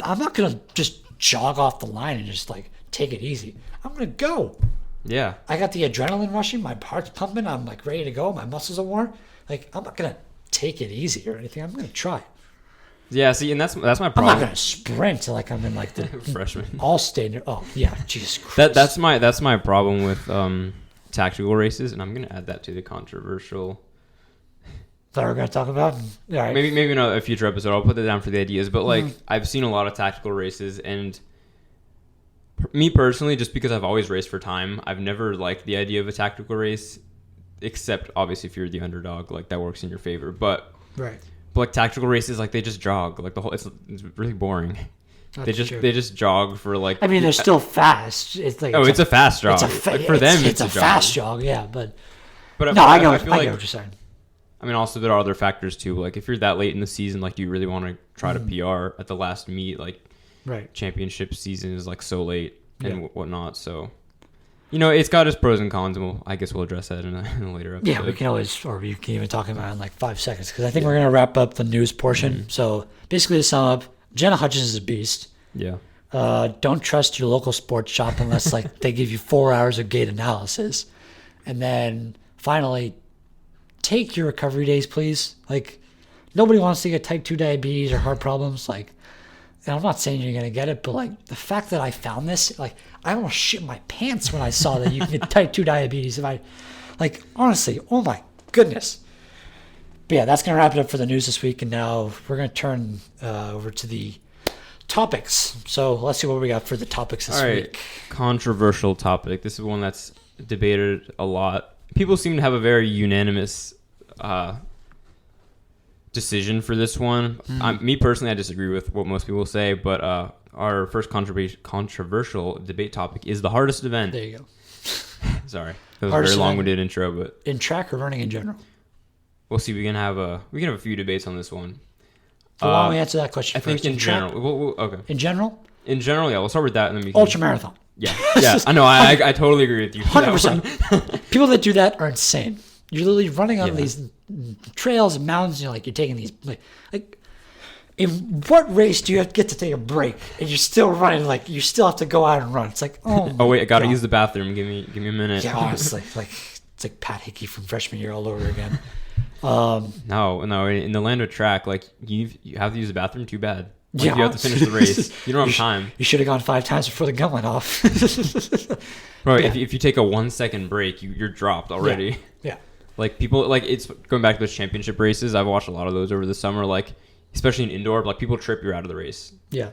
I'm not gonna just jog off the line and just like take it easy. I'm going to go. Yeah. I got the adrenaline rushing. My heart's pumping. I'm like ready to go. My muscles are warm. Like, I'm not going to take it easy or anything. I'm going to try. Yeah, see, and that's my problem. I'm not going to sprint like I'm in like the freshman. All state. Oh, yeah. Jesus Christ. That's my problem with tactical races, and I'm going to add that to the controversial. That we're going to talk about? All right. Maybe in a future episode. I'll put that down for the ideas. But like, I've seen a lot of tactical races, and me personally, just because I've always raced for time, I've never liked the idea of a tactical race, except obviously if you're the underdog, like that works in your favor. But like tactical races, like they just jog, like the whole it's really boring. They just jog for like. I mean, they're still fast. It's like it's a fast jog. For them, it's a fast jog. Yeah, but no, I get what you're saying. I mean, also there are other factors too. Like if you're that late in the season, like do you really want to try to PR at the last meet? Like. Right. Championship season is like so late and whatnot. So, it's got its pros and cons, and I guess we'll address that in a later episode. Yeah, we can even talk about it in like 5 seconds because I think we're going to wrap up the news portion. So basically to sum up, Jenna Hutchins is a beast. Yeah. Don't trust your local sports shop unless like they give you 4 hours of gait analysis. And then finally, take your recovery days, please. Like nobody wants to get type 2 diabetes or heart problems. Like, and I'm not saying you're going to get it, but like the fact that I found this, like I almost shit my pants when I saw that you can get type 2 diabetes. Honestly, oh my goodness. But yeah, that's going to wrap it up for the news this week. And now we're going to turn over to the topics. So let's see what we got for the topics this week. Controversial topic. This is one that's debated a lot. People seem to have a very unanimous decision for this one. Me personally, I disagree with what most people say, but our first controversial debate topic is the hardest event. There you go. Sorry, that was a Hardest very event long-winded intro, but in track or running in general? we'll see. We can have a few debates on this one. So why don't we answer that question I first? think in track? general. Okay. In general? In general, yeah. We'll start with that, and then we can. Ultra marathon. Yeah, yeah. I know. I totally agree with you. 100%. People that do that are insane. You're literally running on Yeah. these trails and mountains. You're taking these like. In what race do you have to get to take a break and you're still running? Like you still have to go out and run. It's like Oh wait, I gotta God. use the bathroom. Give me a minute. Yeah, honestly, it's like Pat Hickey from freshman year all over again. No. In the land of track, like you have to use the bathroom. Too bad. Like, Yeah, you have to finish the race. You don't have time. You should have gone 5 times before the gun went off. Bro, Yeah. if you take a 1 second break, you're dropped already. Yeah. Like people, like it's going back to those championship races. I've watched a lot of those over the summer. Like especially in indoor, like people trip, you're out of the race. Yeah.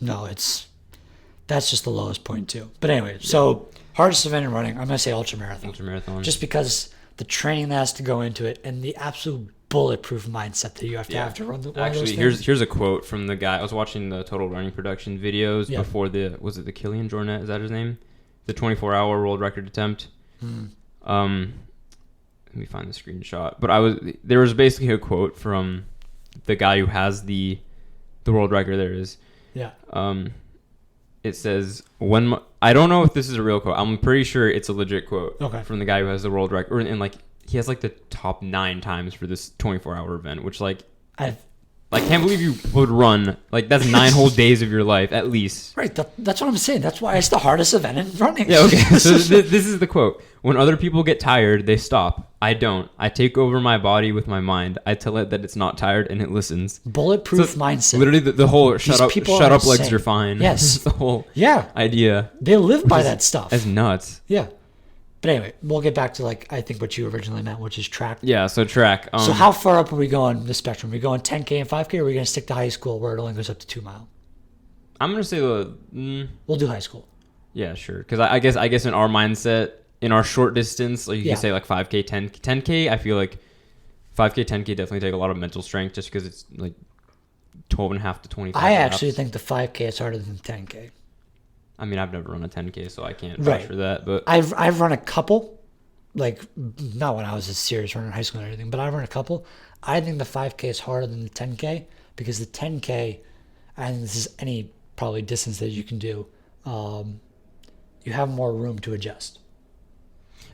No, that's just the lowest point too. But anyway, so hardest event in running, I'm gonna say ultra marathon. Ultra marathon. Just because the training that has to go into it and the absolute bulletproof mindset that you have to run one of those Actually, things. here's a quote from the guy. I was watching the Total Running Production videos Yeah. before was it the Killian Jornet? Is that his name? The 24-hour world record attempt. Let me find the screenshot. But there was basically a quote from the guy who has the world record. There it is. Yeah. It says I don't know if this is a real quote. I'm pretty sure it's a legit quote. Okay. From the guy who has the world record, and like he has like the top 9 times for this 24-hour event, which like I can't believe you would run like that's 9 whole days of your life at least. Right. That's what I'm saying. That's why it's the hardest event in running. Yeah. Okay. So this is the quote. When other people get tired, they stop. I don't. I take over my body with my mind. I tell it that it's not tired and it listens. Bulletproof mindset. Literally the whole shut up legs insane. are fine. Yes. The whole Yeah. idea. They live by that stuff. That's nuts. Yeah. But anyway, we'll get back to I think what you originally meant, which is track. Yeah, so track. So how far up are we going the spectrum? Are we going 10K and 5K, or are we going to stick to high school where it only goes up to 2 mile? I'm gonna say We'll do high school. yeah, sure. Because I guess in our mindset, in our short distance, like you can say like 5K, 10K. I feel like 5K, 10K definitely take a lot of mental strength just because it's like 12 and a half to 25. I actually think the 5K is harder than 10K. I mean, I've never run a 10K, so I can't vouch for that. But I've run a couple, like not when I was a serious runner in high school or anything, but I've run a couple. I think the 5K is harder than the 10K because the 10K, and this is any probably distance that you can do, you have more room to adjust.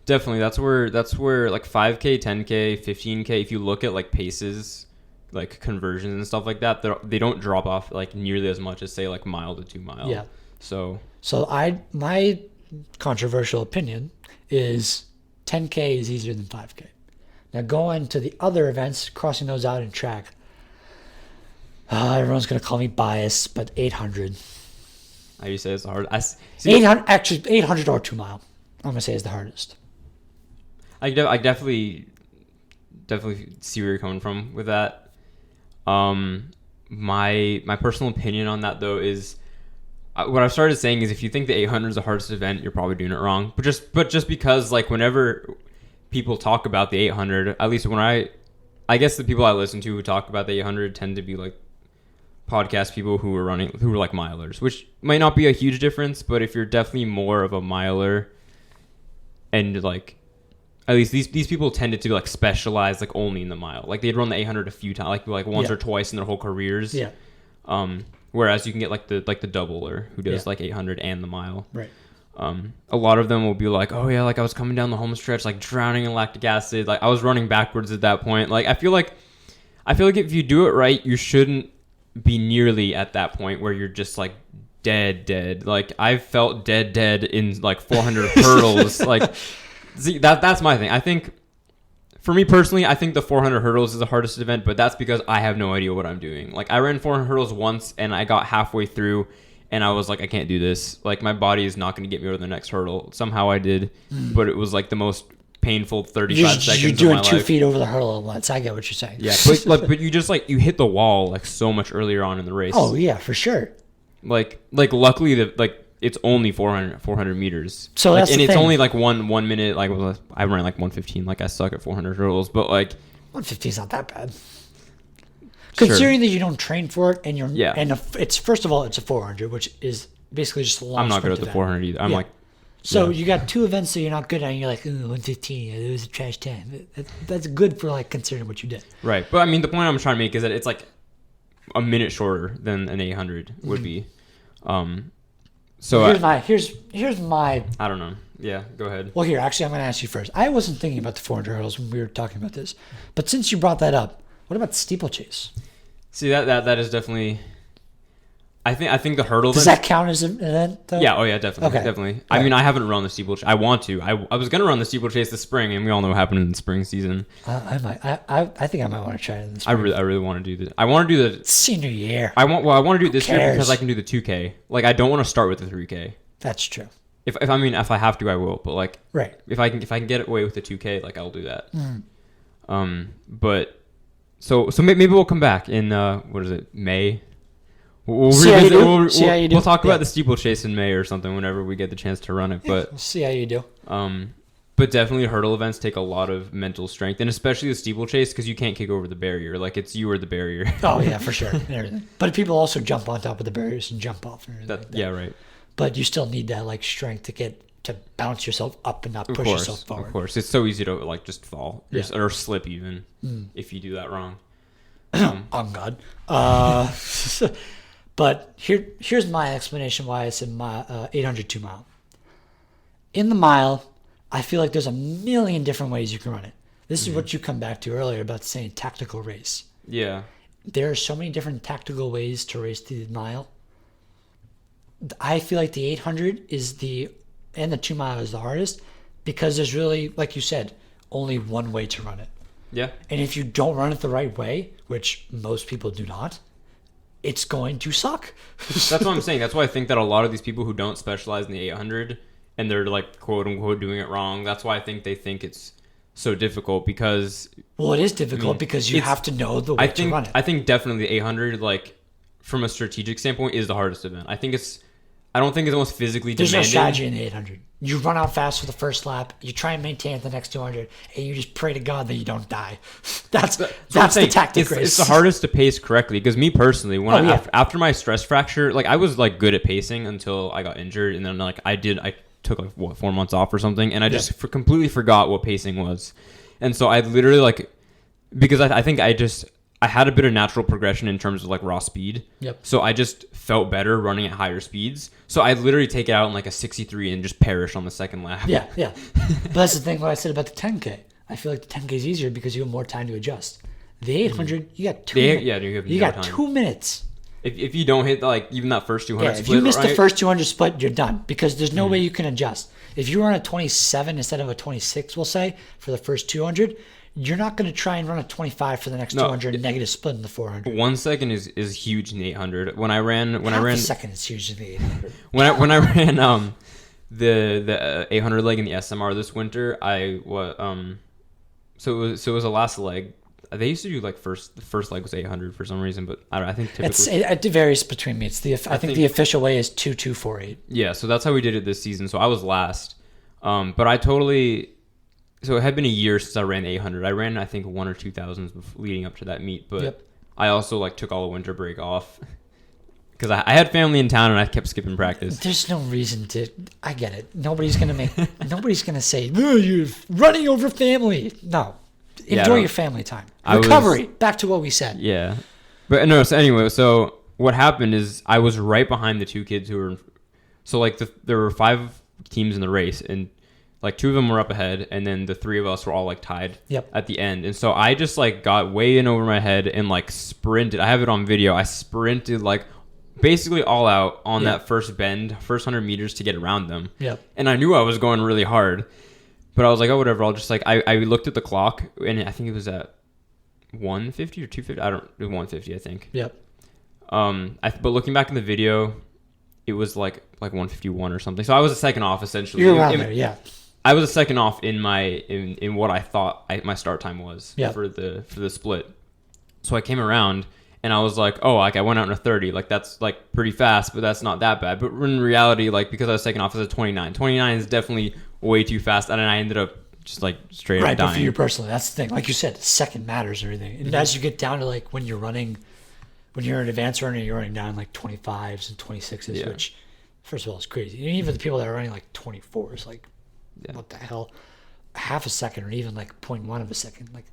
definitely, that's where like 5K, 10K, 15K. If you look at like paces, like conversions and stuff like that, they don't drop off like nearly as much as say like mile to 2 mile. Yeah. So my controversial opinion is 10K is easier than 5K. Now going to the other events, crossing those out in track, everyone's going to call me biased, but 800. how you say it's hard. 800 or 2 mile, I'm going to say is the hardest. I definitely see where you're coming from with that. My personal opinion on that though is what I've started saying is if you think the 800 is the hardest event, you're probably doing it wrong. But just because like whenever people talk about the 800, at least when I guess the people I listen to who talk about the 800 tend to be like podcast people who are like milers, which might not be a huge difference, but if you're definitely more of a miler and like at least these people tended to like specialize like only in the mile. Like they'd run the 800 a few times, like once or twice in their whole careers. Yeah. Whereas you can get like the doubler who does like 800 and the mile. Right. A lot of them will be like, oh yeah, like I was coming down the home stretch, like drowning in lactic acid. Like I was running backwards at that point. Like I feel like if you do it right, you shouldn't be nearly at that point where you're just like dead. Like I've felt dead in like 400 hurdles. Like see, that's my thing. I think for me personally, I think the 400 hurdles is the hardest event, but that's because I have no idea what I'm doing. Like I ran 400 hurdles once and I got halfway through and I was like, I can't do this. Like my body is not going to get me over the next hurdle. Somehow I did, but it was like the most painful 35 seconds you're of doing my 2 life. feet over the hurdle at once. I get what you're saying. Yeah, but you just like you hit the wall like so much earlier on in the race. Oh yeah, for sure. Like luckily it's only 400 meters. So like, that's and the it's thing. only like 1 minute. Like I ran like 1:15. Like I suck at 400 hurdles, but like 150 is not that bad. Considering that you don't train for it and you're it's first of all it's a 400, which is basically just a long. I'm not good at sprint the event. 400 either. I'm Yeah. like So you got 2 events that you're not good at, and you're like, 115, it was a trash time. That's good for like considering what you did. Right. But I mean, the point I'm trying to make is that it's like a minute shorter than an 800 would be. So here's my. I don't know. Yeah, go ahead. Well, here, actually, I'm going to ask you first. I wasn't thinking about the 400 hurdles when we were talking about this, but since you brought that up, what about the steeplechase? See, that is definitely. I think the hurdle. Does that count as an event, though? Yeah. Oh, yeah. Definitely. Okay. Definitely. I mean, I haven't run the steeplechase. I want to. I was gonna run the steeplechase this spring, and we all know what happened in the spring season. I might. I think I might want to try it in the spring. I really want to do this. I want to do the senior year. I want to do it this year cares? because I can do the 2K. Like, I don't want to start with the 3K. That's true. If I have to, I will. But like, right. If I can get away with the 2K, like, I'll do that. But so maybe we'll come back in what is it, May? We'll revisit. We'll talk about the steeplechase in May or something whenever we get the chance to run it. But we'll see how you do. But definitely hurdle events take a lot of mental strength, and especially the steeplechase because you can't kick over the barrier. Like, it's you or the barrier. Oh yeah, for sure. And everything. But people also jump on top of the barriers and jump off and everything. Yeah, right. But you still need that like strength to bounce yourself up and not push yourself forward. Of course, it's so easy to like just fall or slip even if you do that wrong. On God. But here's my explanation why it's in my 800 2-mile. In the mile, I feel like there's a million different ways you can run it. This is what you come back to earlier about saying tactical race. Yeah. There are so many different tactical ways to race the mile. I feel like the 800 and the 2-mile is the hardest because there's really, like you said, only one way to run it. Yeah. And if you don't run it the right way, which most people do not, it's going to suck. That's what I'm saying. That's why I think that a lot of these people who don't specialize in the 800 and they're like quote unquote doing it wrong, that's why I think they think it's so difficult because... Well, it is difficult because you have to know the way to run it. I think definitely the 800, like from a strategic standpoint, is the hardest event. I don't think it's the most physically demanding. There's no strategy in the 800. You run out fast for the first lap. You try and maintain it the next 200, and you just pray to God that you don't die. That's the tactic race. It's the hardest to pace correctly because me personally, after my stress fracture, like I was like good at pacing until I got injured, and then like I took like 4 months off or something, and I just completely forgot what pacing was, and so I literally like because I think I had a bit of natural progression in terms of like raw speed. Yep. So I just felt better running at higher speeds. So I literally take it out in like a 63 and just perish on the second lap. Yeah. But that's the thing what I said about the 10K. I feel like the 10K is easier because you have more time to adjust. The 800, you got 2 minutes. Yeah, you got 2 minutes. If you don't hit like even that first 200 split, if you miss the first 200 split, you're done because there's no way you can adjust. If you run a 27 instead of a 26, we'll say, for the first 200, you're not going to try and run a 25 for the next 200 negative split in the 400. 1 second is huge in the 800. When I ran a second is huge in the 800. when I ran the 800 leg in the SMR this winter, so it was a last leg. They used to do like the first leg was 800 for some reason, but I think typically it varies between meets. I think the official way is 2248. Yeah, so that's how we did it this season. So I was last, but so it had been a year since I ran 800. I ran, I think, 1 or 2 thousands leading up to that meet, but I also like took all the winter break off because I had family in town and I kept skipping practice. There's no reason to. I get it. Nobody's gonna say, "Oh, you're running over family." No, enjoy your family time. Recovery. Back to what we said. Yeah, but no. So anyway, so what happened is I was right behind the 2 kids who were. So like there were 5 teams in the race and. Like 2 of them were up ahead, and then the 3 of us were all like tied at the end. And so I just like got way in over my head and like sprinted. I have it on video. I sprinted like basically all out on that first bend, first 100 meters to get around them. Yep. And I knew I was going really hard, but I was like, oh, whatever. I'll just like I looked at the clock, and I think it was at 150 or 250. It was 150, I think. Yep. But looking back in the video, it was like 151 or something. So I was a second off essentially. You're around there, yeah. I was a second off in what I thought my start time was for the split. So I came around and I was like, oh, like I went out in a 30, like that's like pretty fast, but that's not that bad. But in reality, like because I was second off, I was a 29. 29 is definitely way too fast, and I ended up just like straight up dying. Right, but for you personally, that's the thing. Like you said, second matters and everything. And as you get down to like when you're an advanced runner, you're running down like 25s and 26s, which first of all, it's crazy. And even the people that are running like 24s, like, what the hell? Half a second or even like 0.1 of a second. Like,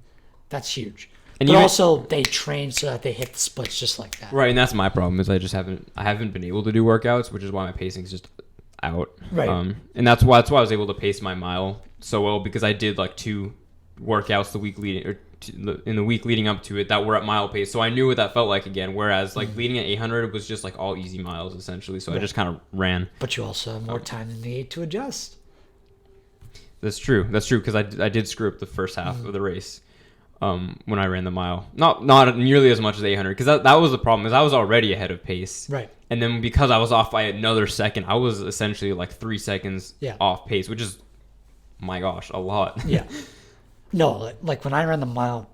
that's huge. And but also, they train so that they hit the splits just like that. Right, and that's my problem is I haven't been able to do workouts, which is why my pacing's just out. Right. And that's why I was able to pace my mile so well, because I did like 2 workouts in the week leading up to it that were at mile pace, so I knew what that felt like again. Whereas like leading at 800 was just like all easy miles essentially, so I just kind of ran. But you also have more time than the 8 to adjust. That's true because I did screw up the first half of the race. When I ran the mile, not nearly as much as 800, because that was the problem, is I was already ahead of pace, right? And then because I was off by another second, I was essentially like 3 seconds off pace, which is, my gosh, a lot. Yeah. No, like when I ran the mile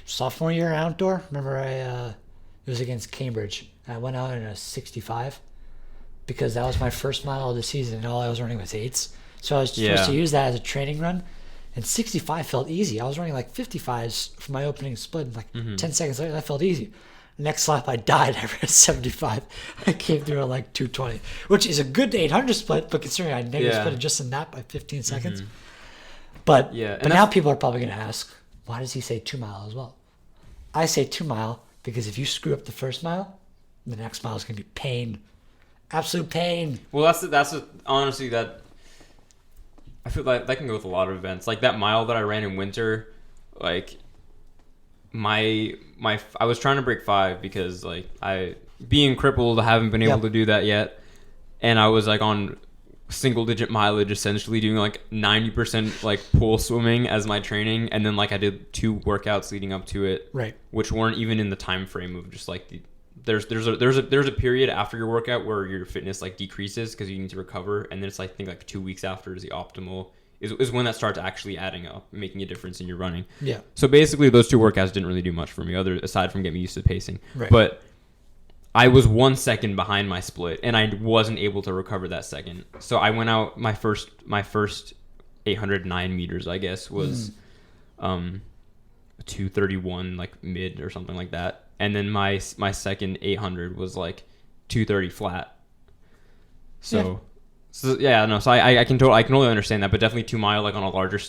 sophomore year outdoor, remember it was against Cambridge. I went out in a 65 because that was my first mile of the season, and all I was running was 8s. So I was supposed to use that as a training run. And 65 felt easy. I was running like 55s for my opening split. And like 10 seconds later, that felt easy. Next lap, I died. I ran 75. I came through at like 220, which is a good 800 split, but considering I negative split just in that by 15 seconds. But now people are probably going to ask, why does he say 2 mile as well? I say 2 mile because if you screw up the first mile, the next mile is going to be pain. Absolute pain. Well, honestly, that... I feel like that can go with a lot of events. Like that mile that I ran in winter, like I was trying to break 5 because like being crippled, I haven't been able to do that yet. And I was like on single digit mileage, essentially doing like 90% like pool swimming as my training. And then like I did 2 workouts leading up to it, right? Which weren't even in the time frame of just like there's a period after your workout where your fitness like decreases because you need to recover, and then it's like I think like 2 weeks after is the optimal is when that starts actually adding up, making a difference in your running. Yeah. So basically, those 2 workouts didn't really do much for me, aside from getting me used to pacing. Right. But I was 1 second behind my split, and I wasn't able to recover that second. So I went out my first 809 meters, I guess, was 231 like mid or something like that. And then my second 800 was like 230 flat. So I can totally understand that, but definitely 2 mile like on a larger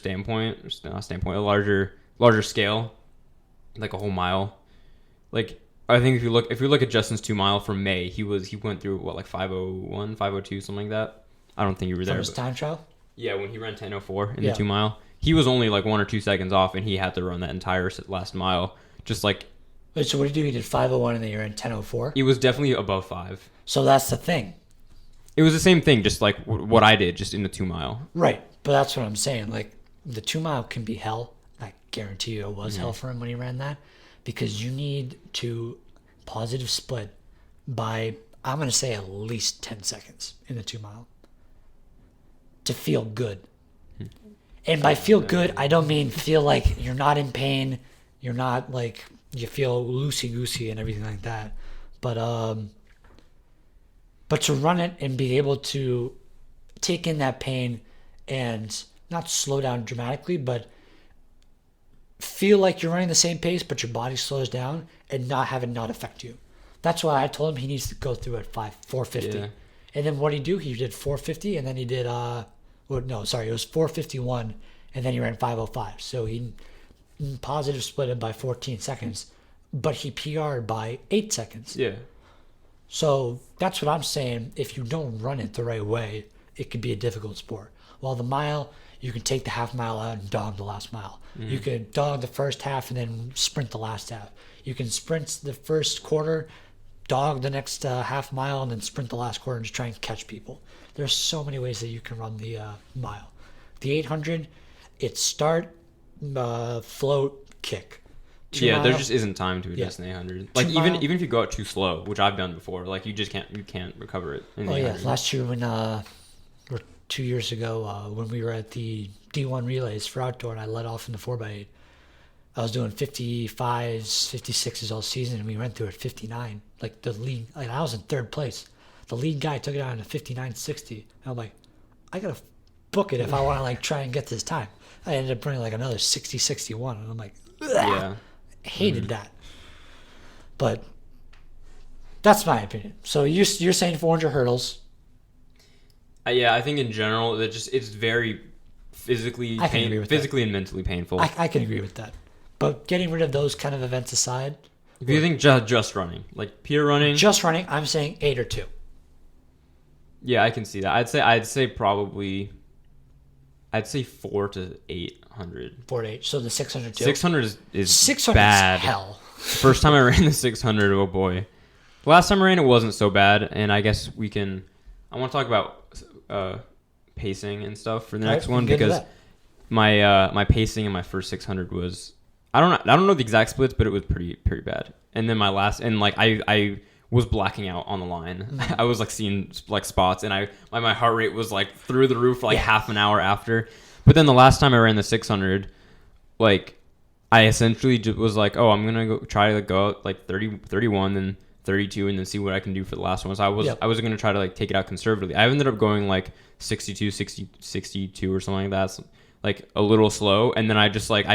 a larger scale, like a whole mile. Like I think if you look at Justin's 2 mile from May, he went through what, like 501, 502, something like that. I don't think you were there. From his time trial? Yeah, when he ran 10:04 in the 2 mile, he was only like 1 or 2 seconds off, and he had to run that entire last mile just like. Wait, so what did you do? You did 5:01 and then you ran 10:04? It was definitely above 5. So that's the thing. It was the same thing, just like what I did, just in the 2 mile. Right, but that's what I'm saying. Like, the 2 mile can be hell. I guarantee you it was hell for him when he ran that, because you need to positive split by, I'm going to say, at least 10 seconds in the 2 mile to feel good. And by feel good, I don't mean feel like you're not in pain, you're not like you feel loosey-goosey and everything like that. But to run it and be able to take in that pain and not slow down dramatically, but feel like you're running the same pace, but your body slows down and not have it not affect you. That's why I told him he needs to go through at 450. Yeah. And then what did he do? He did 450, and then he did, it was 451, and then he ran 505. So he positive split it by 14 seconds, but he PR'd by 8 seconds. Yeah. So that's what I'm saying. If you don't run it the right way, it could be a difficult sport. While the mile, you can take the half mile out and dog the last mile. Mm-hmm. You can dog the first half and then sprint the last half. You can sprint the first quarter, dog the next half mile, and then sprint the last quarter and just try and catch people. There's so many ways that you can run the mile. The 800, it's start, float, kick. There just isn't time to adjust in the 800. Like even if you go out too slow, which I've done before, like you can't recover it in the 800. Last year when or 2 years ago when we were at the D1 relays for outdoor and I led off in the 4x8, I was doing 55s, 56s all season, and we went through at 59. Like the lead, like I was in third place. The lead guy took it out in a 59.60. And I'm like, I gotta book it if I want to like try and get this time. I ended up running like another 60.61, and I'm like, ugh. Hated that. But that's my opinion. So you're saying 400 hurdles, Yeah, I think in general it's very physically I can agree with that. physically and mentally painful. I can agree with that. But getting rid of those kind of events aside, If you think just running, like pure running, just running, I'm saying 8 or 2. yeah, I can see that. I'd say 4 to 800. 4 to 8. So the 600 too. 600 is 600 bad. is hell. First time I ran the 600, oh boy. Last time I ran it wasn't so bad, and I guess I want to talk about pacing and stuff for the next one, because my pacing in my first 600 was, I don't know the exact splits, but it was pretty bad. And then my last, and like I was blacking out on the line. I was like seeing like spots, and my heart rate was like through the roof for like half an hour after. But then the last time I ran the 600, like I essentially was like, oh, I'm gonna try to go out like 30, 31, then 32, and then see what I can do for the last one. So I was gonna try to like take it out conservatively. I ended up going like 62, 60, 62 or something like that. So, like a little slow, and then I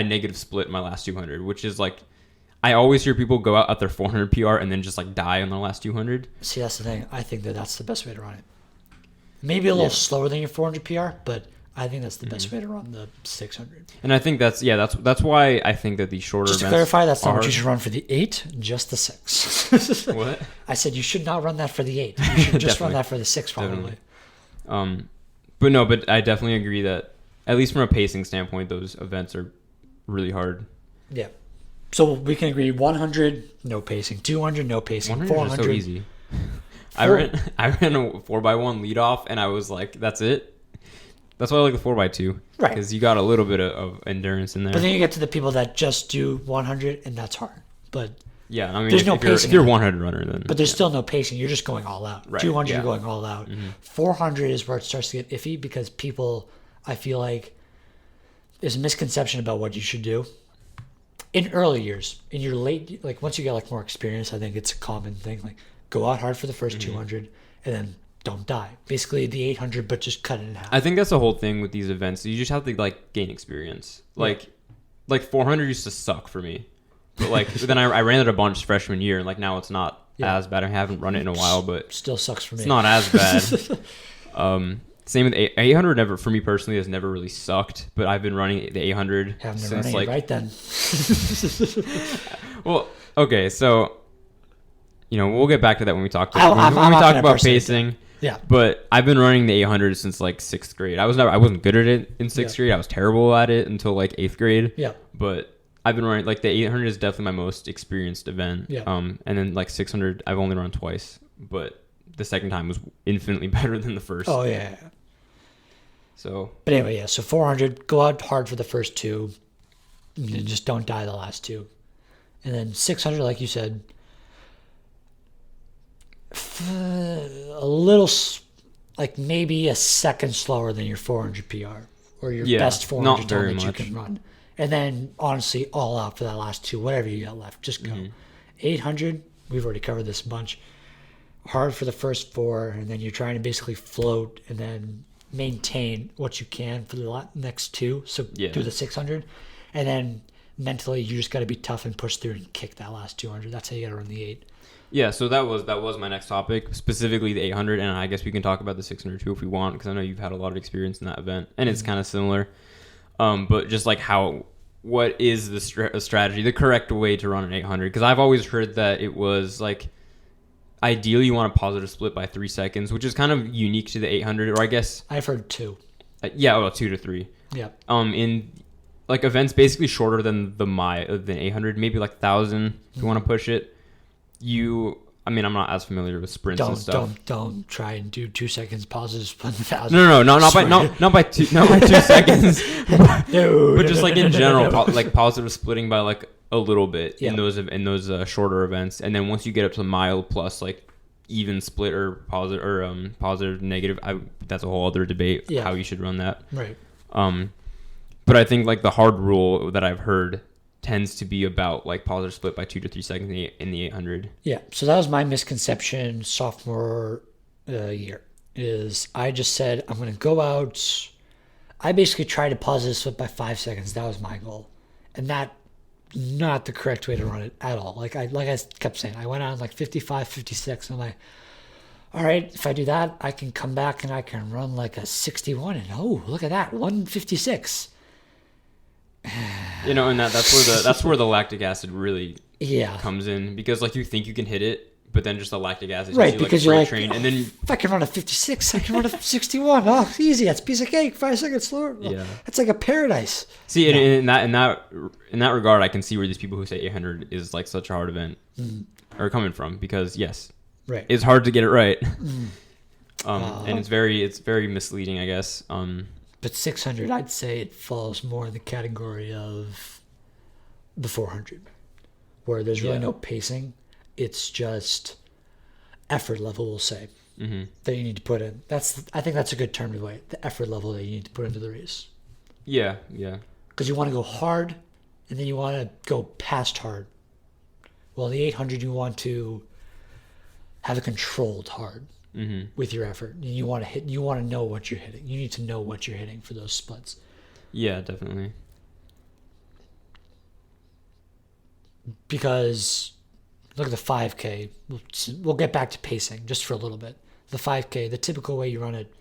negative split my last 200, which is like, I always hear people go out at their 400 PR and then just like die on their last 200. See, that's the thing. I think that's the best way to run it. Maybe a little slower than your 400 PR, but I think that's the best way to run the 600. And I think that's why I think that the shorter just to events clarify, that's not what you should run for the 8, just the 6. What? I said you should not run that for the 8. You should just run that for the 6 probably. But I definitely agree that at least from a pacing standpoint, those events are really hard. Yeah. So we can agree 100, no pacing. 200, no pacing. 400 is so easy. I ran a 4x1 lead off, and I was like, that's it. That's why I like the 4x2. Right. Because you got a little bit of endurance in there. But then you get to the people that just do 100, and that's hard. But yeah, I mean, there's no pacing. If you're a 100 runner, then. But there's still no pacing. You're just going all out. Right, 200, you're going all out. 400 is where it starts to get iffy, because people, I feel like, there's a misconception about what you should do. In early years, in your late, like once you get like more experience, I think it's a common thing. Like go out hard for the first 200, and then don't die. Basically, the 800, but just cut it in half. I think that's the whole thing with these events. You just have to like gain experience. Like 400 used to suck for me, but like then I ran it a bunch freshman year, and like now it's not as bad. I haven't run it in a while, but still sucks for me. It's not as bad. Same with 800. Never, for me personally, has never really sucked. But I've been running the 800 since like right then. Well, okay, so we'll get back to that when we talk about pacing. Yeah. But I've been running the 800 since like 6th grade. I wasn't good at it in 6th grade. I was terrible at it until like 8th grade. Yeah. But I've been running like the 800 is definitely my most experienced event. Yeah. And then like 600 I've only run twice, but the second time was infinitely better than the first. Oh yeah. So. But anyway, yeah. So 400, go out hard for the first 2, and then just don't die the last 2, and then 600, like you said, a little, like maybe a second slower than your 400 PR or your best 400 time that you can run, and then honestly all out for that last 2, whatever you got left, just go. 800, we've already covered this a bunch. Hard for the first 4, and then you're trying to basically float and then maintain what you can for the next 2. So do the 600, and then mentally you just got to be tough and push through and kick that last 200. That's how you got to run the 8. Yeah, so that was my next topic, specifically the 800, and I guess we can talk about the 600 too if we want, because I know you've had a lot of experience in that event, and it's kind of similar. But just like what is the strategy, the correct way to run an 800? Because I've always heard that it was like, ideally you want a positive split by 3 seconds, which is kind of unique to the 800, or I guess I've heard 2. 2 to 3. Yeah. In like events basically shorter than than 800, maybe like 1,000 if you want to push it. I'm not as familiar with sprints and stuff. Don't try and do 2 seconds positive split 1,000. No, not by 2 seconds. But just like in general, like positive splitting by like a little bit in those shorter events, and then once you get up to mile plus like even split or positive negative, that's a whole other debate how you should run that. Right. But I think like the hard rule that I've heard tends to be about like positive split by 2 to 3 seconds in the 800. Yeah. So that was my misconception sophomore year. Is I just said I'm going to go out. I basically tried to positive split by 5 seconds. That was my goal, and that not the correct way to run it at all. Like I kept saying, I went out like 55, 56, and I'm like, all right, if I do that, I can come back and I can run like a 61, and oh, look at that, 156. And that's where the lactic acid really Yeah. comes in, because like you think you can hit it, but then just the lactic acid Right, you, because you're like, train, oh, and then if I can run a 56, I can run a 61. Oh, easy. That's a piece of cake. 5 seconds slower. Oh, Yeah. That's like a paradise. see in that regard, I can see where these people who say 800 is like such a hard event are coming from, because yes, Right. it's hard to get it right. And it's very misleading, I guess. But 600, I'd say it falls more in the category of the 400, where there's really no pacing. It's just effort level, we'll say, that you need to put in. I think that's a good term to wait. The effort level that you need to put into the race. Yeah. Because you want to go hard, and then you want to go past hard. Well, the 800, you want to have a controlled hard with your effort. And you want to know what you're hitting. You need to know what you're hitting for those splits. Yeah, definitely. Because look at the 5K. We'll get back to pacing just for a little bit. The 5K, the typical way you run it,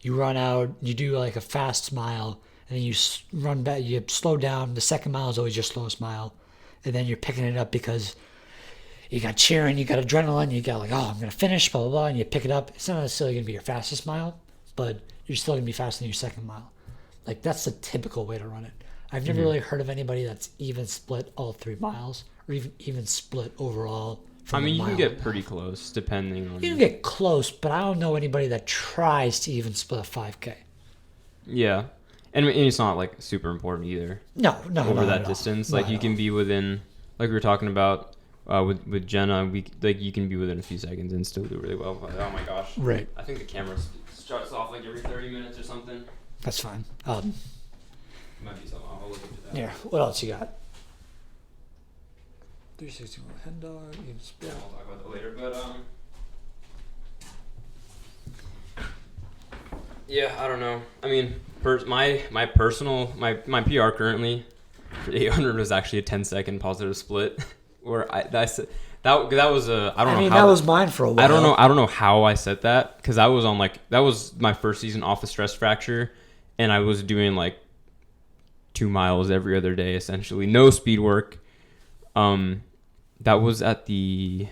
you run out, you do like a fast mile, and then you run back, you slow down. The second mile is always your slowest mile. And then you're picking it up because you got cheering, you got adrenaline, you got like, oh, I'm going to finish, blah, blah, blah, and you pick it up. It's not necessarily going to be your fastest mile, but you're still going to be faster than your second mile. Like, that's the typical way to run it. I've never really heard of anybody that's even split all 3 miles, or even split overall. I mean, you can get pretty close depending on. You can get close, but I don't know anybody that tries to even split a 5K. Yeah, and it's not like super important either. No, over that distance. Like you can be within, like we were talking about with Jenna, you can be within a few seconds and still do really well. Oh my gosh! Right. I think the camera shuts off like every 30 minutes or something. That's fine. Might be something. I'll look into that. Yeah. What else you got? 361 head dog. Yeah, we'll talk about that later. But yeah, I don't know. I mean, my personal PR currently for the 800 was actually a 10-second positive split, where that was a I don't know how that was mine for a while. I don't know how I set that, because that was my first season off a stress fracture, and I was doing like 2 miles every other day, essentially no speed work. That was at it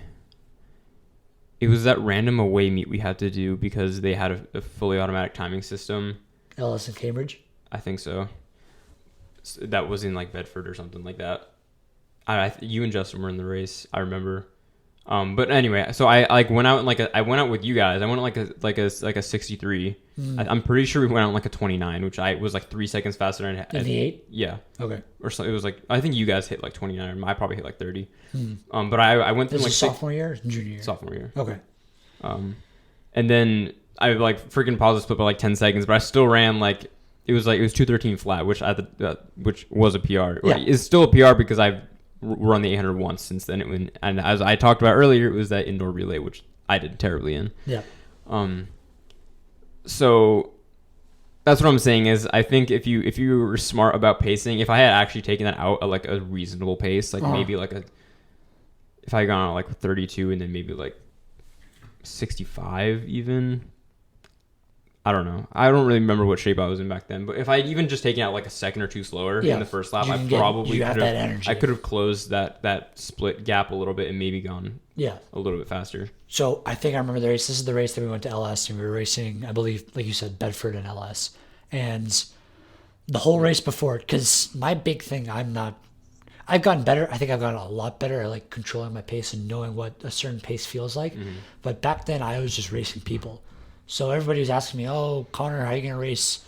was that random away meet we had to do because they had a fully automatic timing system. LS in Cambridge? I think so. That was in like Bedford or something like that. You and Justin were in the race, I remember. But anyway, so I like went out I went out with you guys. I went like a 63. I'm pretty sure we went out like a 29, which I was like 3 seconds faster than in the 8. Yeah. Okay. Or so it was like, I think you guys hit like 29, or I probably hit like 30. But I went through This like is sophomore year or junior year? Sophomore year. Okay. And then I like freaking paused the split by like 10 seconds, but I still ran like it was 213 flat, which which was a PR. Yeah. It's still a PR because I've run the 800 once since then. And as I talked about earlier, it was that indoor relay, which I did terribly in. Yeah. So that's what I'm saying is I think if you were smart about pacing, if I had actually taken that out at like a reasonable pace, like maybe like if I had gone on like 32 and then maybe like 65 even, I don't know. I don't really remember what shape I was in back then, but if I even just taken out like a second or two slower in the first lap, I probably could have closed that split gap a little bit and maybe gone a little bit faster. So I think I remember the race. This is the race that we went to LS and we were racing, I believe, like you said, Bedford and LS. And the whole race before it, because my big thing, I've gotten better. I think I've gotten a lot better at like controlling my pace and knowing what a certain pace feels like. Mm-hmm. But back then I was just racing people. So everybody was asking me, "Oh, Connor, how are you gonna race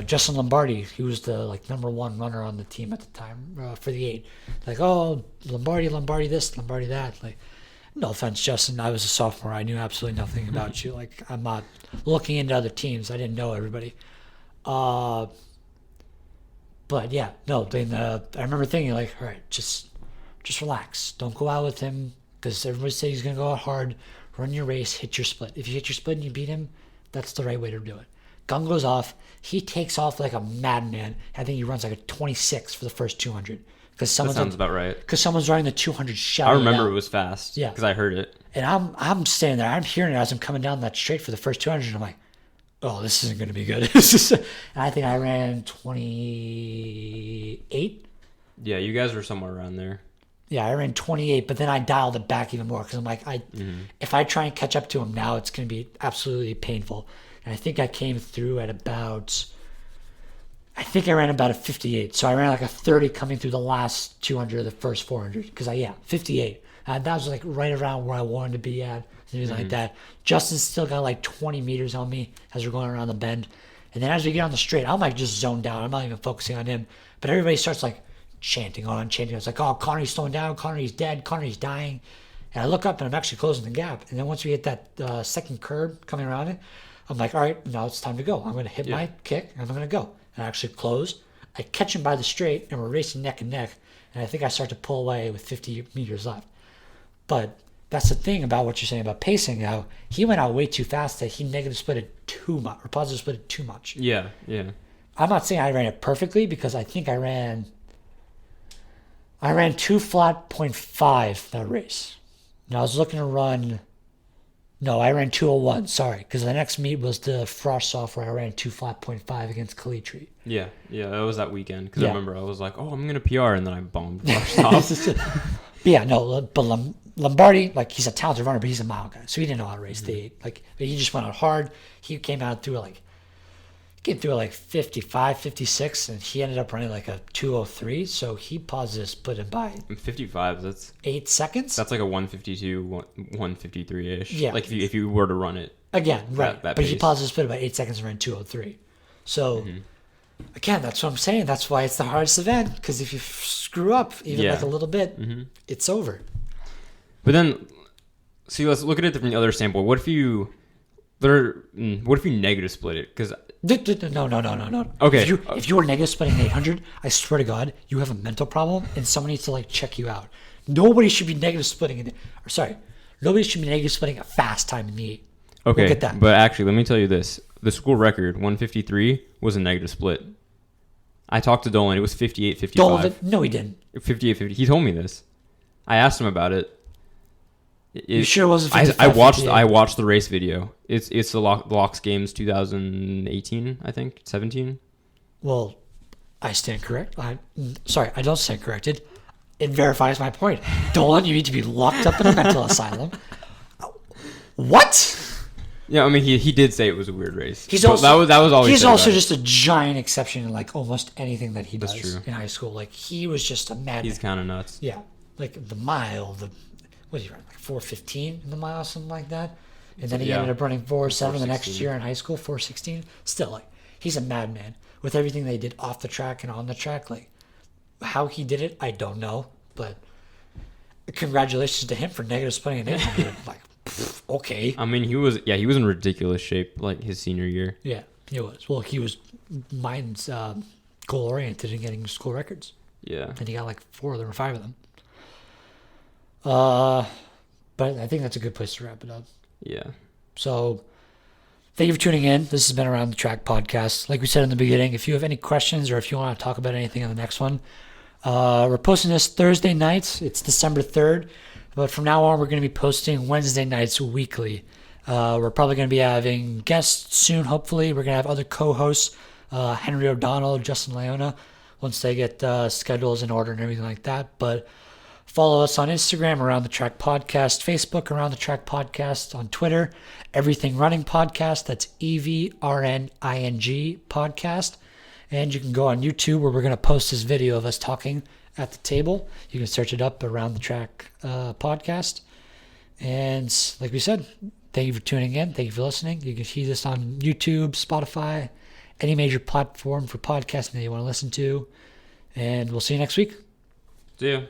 Justin Lombardi?" He was the like number one runner on the team at the time for the 8. Like, "Oh, Lombardi this, Lombardi that." Like, no offense, Justin. I was a sophomore. I knew absolutely nothing about you. Like, I'm not looking into other teams. I didn't know everybody. But yeah, no. Then I remember thinking like, all right, just relax. Don't go out with him because everybody says he's gonna go out hard. Run your race, hit your split. If you hit your split and you beat him, that's the right way to do it. Gun goes off. He takes off like a madman. I think he runs like a 26 for the first 200. That sounds about right. Because someone's running the 200 shouting. I remember it was fast. Yeah. Because I heard it. And I'm standing there. I'm hearing it as I'm coming down that straight for the first 200. And I'm like, oh, this isn't going to be good. And I think I ran 28. Yeah, you guys were somewhere around there. Yeah, I ran 28, but then I dialed it back even more because I'm like, if I try and catch up to him now, it's going to be absolutely painful. And I think I came through at about, I think I ran about a 58. So I ran like a 30 coming through the last 200, the first 400. Because 58. That was like right around where I wanted to be at. Things like that. Justin's still got like 20 meters on me as we're going around the bend. And then as we get on the straight, I'm like just zoned out. I'm not even focusing on him. But everybody starts like chanting. It's like, oh, Connery's slowing down. Connery's dead. Connery's dying. And I look up and I'm actually closing the gap. And then once we hit that second curb coming around it, I'm like, all right, now it's time to go. I'm going to hit my kick and I'm going to go. And I actually close. I catch him by the straight and we're racing neck and neck. And I think I start to pull away with 50 meters left. But that's the thing about what you're saying about pacing. How he went out way too fast that he negative split it too much or positive split it too much. Yeah. I'm not saying I ran it perfectly because I think I ran 2 flat 0.5 that race. And I was looking to run. No, I ran 2:01. Sorry, because the next meet was the Frost Soft where I ran 2 flat 0.5 against Kalitri. Yeah, that was that weekend. Because I remember I was like, oh, I'm gonna PR, and then I bombed Frost Soft. But Lombardi, like he's a talented runner, but he's a mile guy, so he didn't know how to race the 8. Like, but he just went out hard. He came out through like 55, 56, and he ended up running like a 2:03. So he positive split him by 55. That's 8 seconds. That's like a 152, 153 ish. Yeah. Like if you were to run it again, right? That but pace. He positive split by 8 seconds and ran 2:03. So. Again, that's what I'm saying. That's why it's the hardest event, because if you screw up even like a little bit, it's over. But then, see, let's look at it from the other standpoint. What if you negative split it? Because no. Okay. If you are negative splitting 800, I swear to God, you have a mental problem, and someone needs to like check you out. Nobody should be negative splitting nobody should be negative splitting a fast time in the 8. Okay, look at that. But actually, let me tell you this: the school record 153 was a negative split. I talked to Dolan. It was 58-55. Dolan, no, he didn't. 58-50. He told me this. I asked him about it. You sure it wasn't 55, I watched the race video. It's the Locks Games 2018, I think, 17. Well, I stand correct. I don't stand corrected. It verifies my point. Dolan, you need to be locked up in a mental asylum. What? Yeah, I mean, he did say it was a weird race. That was always. He's also about just a giant exception in like almost anything that he does true. In high school. Like he was just a madman. He's kind of nuts. Yeah, like the mile, what did he run? Like 4:15 in the mile, something like that. And then he ended up running 4:07 the next year in high school, 4:16. Still, like he's a madman with everything they did off the track and on the track. Like how he did it, I don't know, but congratulations to him for negative splitting an 800. Like. Okay. I mean, he was in ridiculous shape like his senior year. Yeah, he was. Well, he was mine's goal oriented in getting school records. Yeah. And he got like 4 of them or 5 of them. But I think that's a good place to wrap it up. Yeah. So thank you for tuning in. This has been Around the Track podcast. Like we said in the beginning, if you have any questions or if you want to talk about anything on the next one, we're posting this Thursday nights. It's December 3rd. But from now on, we're going to be posting Wednesday nights weekly. We're probably going to be having guests soon, hopefully. We're going to have other co-hosts, Henry O'Donnell, Justin Leona, once they get schedules in order and everything like that. But follow us on Instagram, Around the Track Podcast, Facebook, Around the Track Podcast, on Twitter, Everything Running Podcast. That's EVRNING Podcast. And you can go on YouTube where we're going to post this video of us talking at the table. You can search it up, Around the Track podcast. And like we said, thank you for tuning in. Thank you for listening. You can see this on YouTube, Spotify, any major platform for podcasting that you want to listen to. And we'll see you next week. See ya.